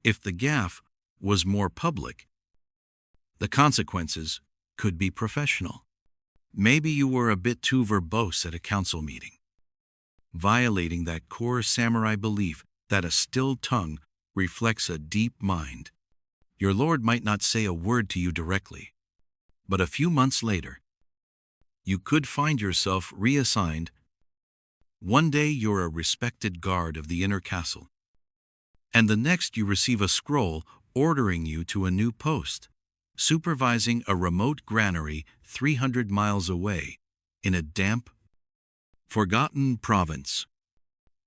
If the gaffe was more public, the consequences could be professional. Maybe you were a bit too verbose at a council meeting, violating that core samurai belief that a still tongue reflects a deep mind. Your lord might not say a word to you directly, but a few months later, you could find yourself reassigned. One day you're a respected guard of the inner castle, and the next you receive a scroll ordering you to a new post, supervising a remote granary 300 miles away in a damp, forgotten province.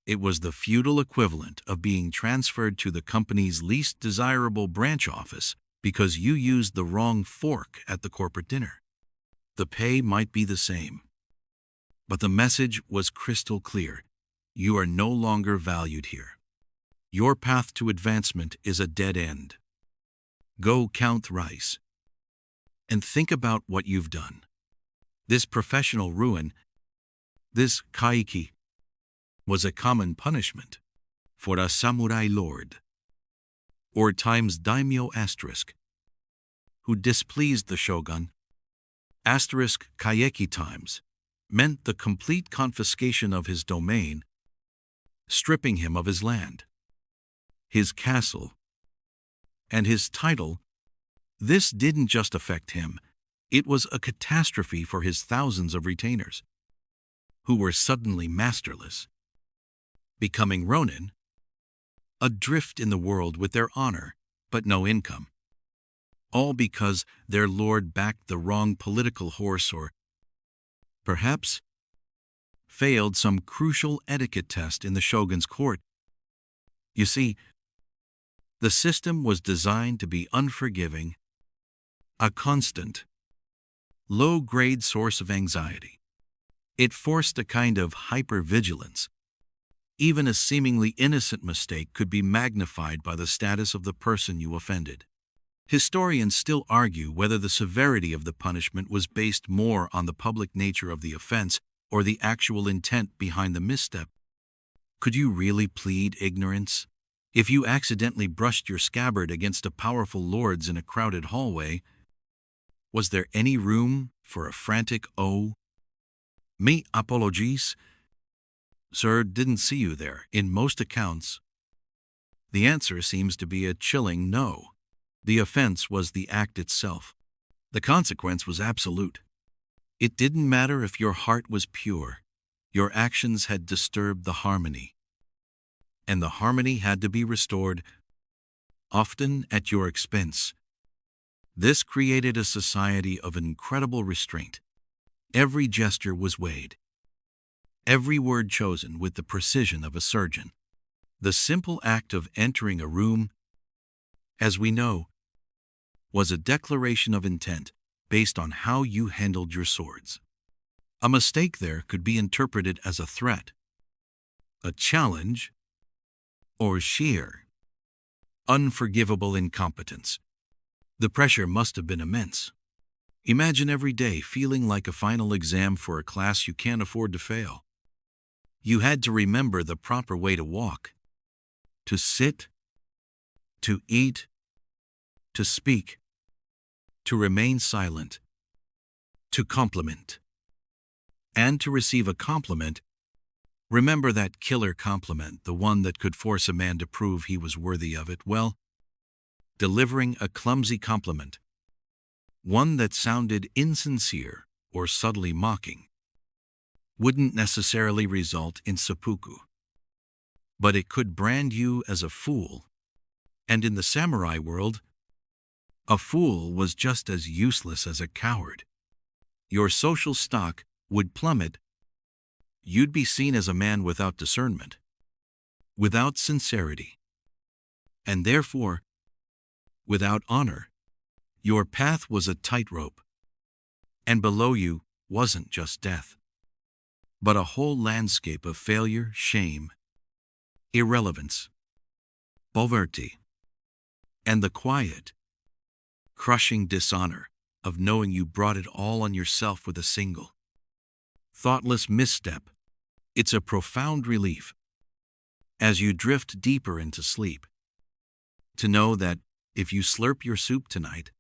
It was the feudal equivalent of being transferred to the company's least desirable branch office because you used the wrong fork at the corporate dinner. The pay might be the same, but the message was crystal clear. You are no longer valued here. Your path to advancement is a dead end. Go count rice and think about what you've done. This professional ruin, this kaiki, was a common punishment for a samurai lord, or times daimyo asterisk, who displeased the shogun. Asterisk kaiki times meant the complete confiscation of his domain, stripping him of his land, his castle, and his title. This didn't just affect him, it was a catastrophe for his thousands of retainers, who were suddenly masterless, becoming ronin, adrift in the world with their honor but no income, all because their lord backed the wrong political horse or, perhaps, failed some crucial etiquette test in the shogun's court. You see, the system was designed to be unforgiving, a constant, low-grade source of anxiety. It forced a kind of hypervigilance. Even a seemingly innocent mistake could be magnified by the status of the person you offended. Historians still argue whether the severity of the punishment was based more on the public nature of the offense or the actual intent behind the misstep. Could you really plead ignorance? If you accidentally brushed your scabbard against a powerful lord's in a crowded hallway, Was there any room for a frantic "oh, me apologies, sir, didn't see you there"? In most accounts, the answer seems to be a chilling no. The offense was the act itself. The consequence was absolute. It didn't matter if your heart was pure. Your actions had disturbed the harmony, and the harmony had to be restored, often at your expense. This created a society of incredible restraint. Every gesture was weighed, every word chosen with the precision of a surgeon. The simple act of entering a room, as we know, was a declaration of intent based on how you handled your swords. A mistake there could be interpreted as a threat, a challenge, or sheer, unforgivable incompetence. The pressure must have been immense. Imagine every day feeling like a final exam for a class you can't afford to fail. You had to remember the proper way to walk, to sit, to eat, to speak, to remain silent, to compliment. And to receive a compliment, remember that killer compliment, the one that could force a man to prove he was worthy of it. Well, delivering a clumsy compliment, one that sounded insincere or subtly mocking, wouldn't necessarily result in seppuku. But it could brand you as a fool. And in the samurai world, a fool was just as useless as a coward. Your social stock would plummet. You'd be seen as a man without discernment, without sincerity, and therefore, without honor. Your path was a tightrope, and below you wasn't just death, but a whole landscape of failure, shame, irrelevance, poverty, and the quiet, crushing dishonor of knowing you brought it all on yourself with a single, thoughtless misstep. It's a profound relief, as you drift deeper into sleep, to know that if you slurp your soup tonight,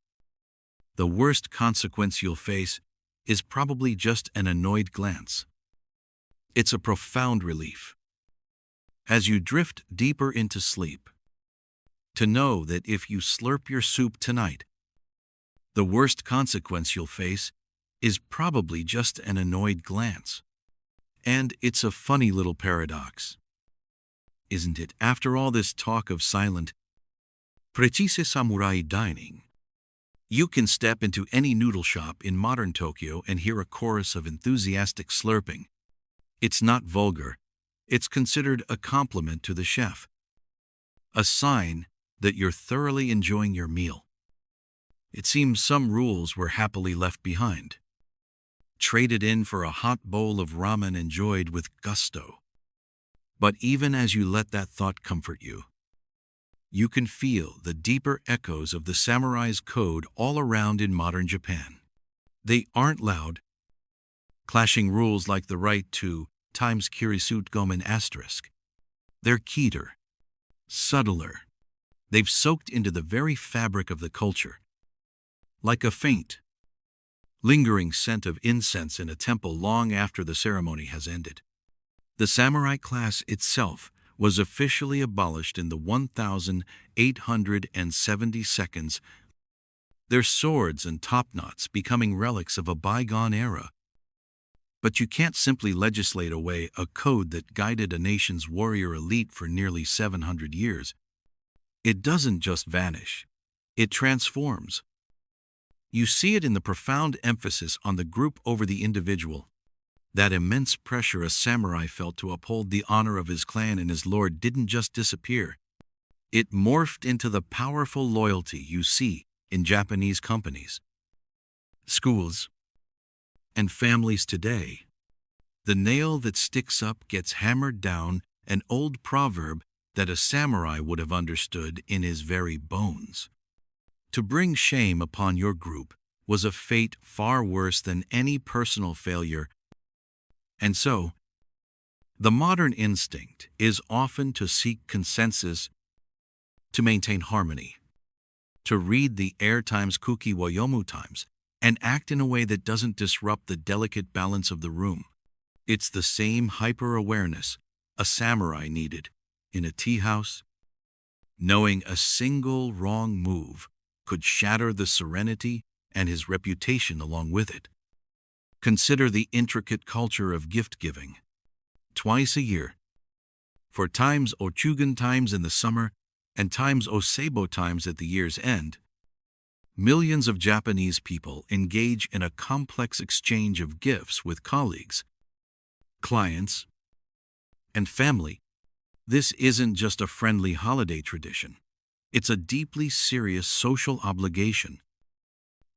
the worst consequence you'll face is probably just an annoyed glance. It's a profound relief, as you drift deeper into sleep, to know that if you slurp your soup tonight, the worst consequence you'll face is probably just an annoyed glance. And it's a funny little paradox, isn't it? After all this talk of silent, precise samurai dining, you can step into any noodle shop in modern Tokyo and hear a chorus of enthusiastic slurping. It's not vulgar. It's considered a compliment to the chef, a sign that you're thoroughly enjoying your meal. It seems some rules were happily left behind, traded in for a hot bowl of ramen enjoyed with gusto. But even as you let that thought comfort you, you can feel the deeper echoes of the samurai's code all around in modern Japan. They aren't loud, clashing rules like the right to times Kirisute Gomen asterisk. They're keener, subtler. They've soaked into the very fabric of the culture, like a faint, lingering scent of incense in a temple long after the ceremony has ended. The samurai class itself was officially abolished in the 1872, their swords and topknots becoming relics of a bygone era. But you can't simply legislate away a code that guided a nation's warrior elite for nearly 700 years. It doesn't just vanish, it transforms. You see it in the profound emphasis on the group over the individual. That immense pressure a samurai felt to uphold the honor of his clan and his lord didn't just disappear. It morphed into the powerful loyalty you see in Japanese companies, schools, and families today. The nail that sticks up gets hammered down, an old proverb that a samurai would have understood in his very bones. To bring shame upon your group was a fate far worse than any personal failure. And so, the modern instinct is often to seek consensus, to maintain harmony, to read the air times kuki wa yomu times, and act in a way that doesn't disrupt the delicate balance of the room. It's the same hyper-awareness a samurai needed in a tea house, knowing a single wrong move could shatter the serenity and his reputation along with it. Consider the intricate culture of gift-giving. Twice a year, for times Ochugan times in the summer and times Osebo times at the year's end, millions of Japanese people engage in a complex exchange of gifts with colleagues, clients, and family. This isn't just a friendly holiday tradition. It's a deeply serious social obligation,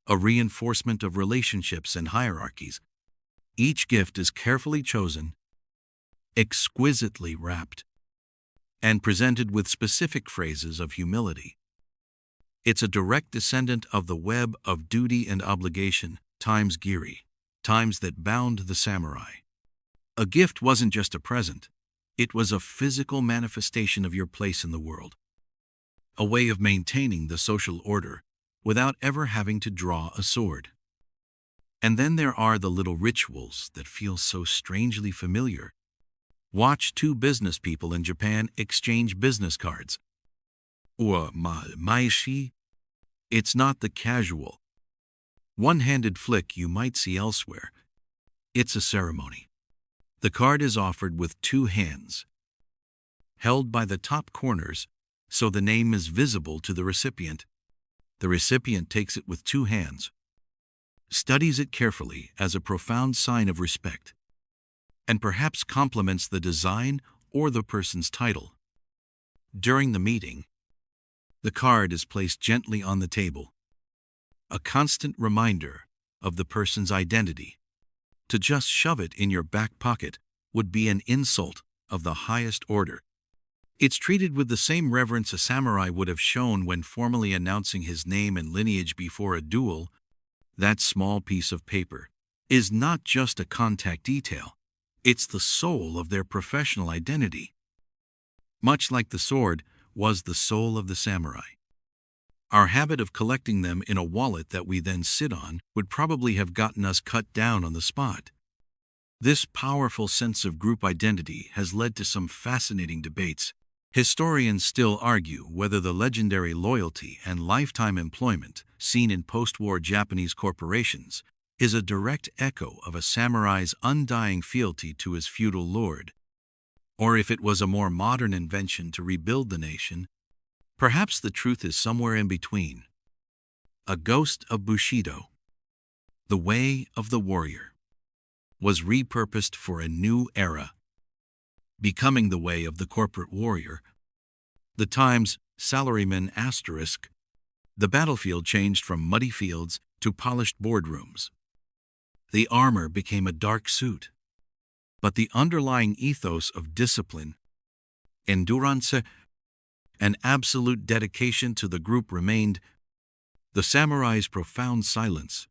a reinforcement of relationships and hierarchies. Each gift is carefully chosen, exquisitely wrapped, and presented with specific phrases of humility. It's a direct descendant of the web of duty and obligation, times giri, times that bound the samurai. A gift wasn't just a present. It was a physical manifestation of your place in the world, a way of maintaining the social order without ever having to draw a sword. And then there are the little rituals that feel so strangely familiar. Watch two business people in Japan exchange business cards. Or maishi. It's not the casual, one-handed flick you might see elsewhere. It's a ceremony. The card is offered with two hands, held by the top corners so the name is visible to the recipient. The recipient takes it with two hands, studies it carefully as a profound sign of respect, and perhaps compliments the design or the person's title. During the meeting, the card is placed gently on the table, a constant reminder of the person's identity. To just shove it in your back pocket would be an insult of the highest order. It's treated with the same reverence a samurai would have shown when formally announcing his name and lineage before a duel. That small piece of paper is not just a contact detail. It's the soul of their professional identity. Much like the sword was the soul of the samurai. Our habit of collecting them in a wallet that we then sit on would probably have gotten us cut down on the spot. This powerful sense of group identity has led to some fascinating debates. Historians still argue whether the legendary loyalty and lifetime employment seen in post-war Japanese corporations is a direct echo of a samurai's undying fealty to his feudal lord, or if it was a more modern invention to rebuild the nation. Perhaps the truth is somewhere in between. A ghost of Bushido, the way of the warrior, was repurposed for a new era, becoming the way of the corporate warrior. The Times salaryman asterisk. The battlefield changed from muddy fields to polished boardrooms. The armor became a dark suit, but the underlying ethos of discipline, endurance, and absolute dedication to the group remained. The samurai's profound silence,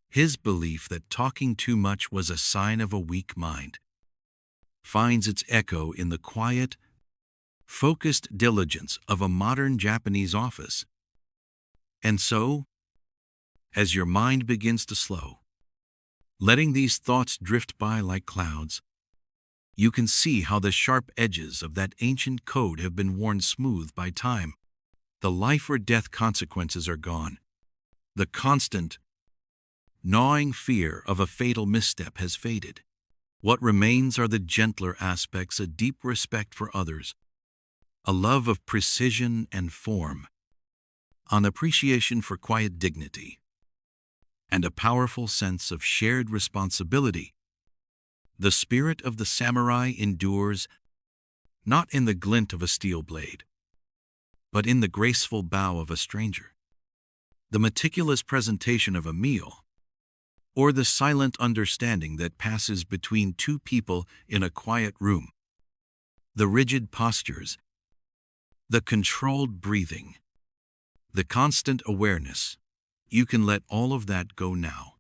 his belief that talking too much was a sign of a weak mind, finds its echo in the quiet, focused diligence of a modern Japanese office. And so, as your mind begins to slow, letting these thoughts drift by like clouds, you can see how the sharp edges of that ancient code have been worn smooth by time. The life or death consequences are gone. The constant, gnawing fear of a fatal misstep has faded. What remains are the gentler aspects, a deep respect for others, a love of precision and form, an appreciation for quiet dignity, and a powerful sense of shared responsibility. The spirit of the samurai endures, not in the glint of a steel blade, but in the graceful bow of a stranger, the meticulous presentation of a meal, or the silent understanding that passes between two people in a quiet room. The rigid postures, the controlled breathing, the constant awareness. You can let all of that go now.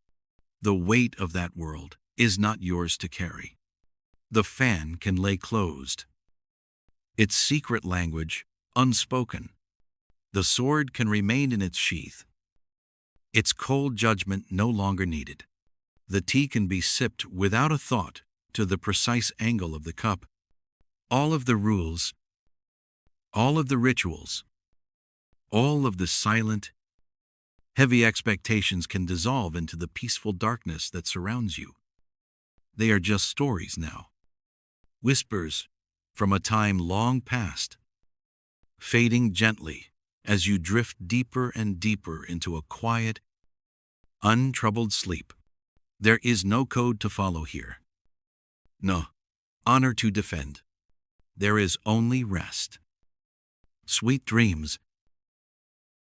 The weight of that world is not yours to carry. The fan can lay closed, its secret language unspoken. The sword can remain in its sheath, Its cold judgment no longer needed. The tea can be sipped without a thought to the precise angle of the cup. All of the rules, all of the rituals, all of the silent, heavy expectations can dissolve into the peaceful darkness that surrounds you. They are just stories now. Whispers from a time long past, fading gently as you drift deeper and deeper into a quiet, untroubled sleep. There is no code to follow here. No honor to defend. There is only rest. Sweet dreams,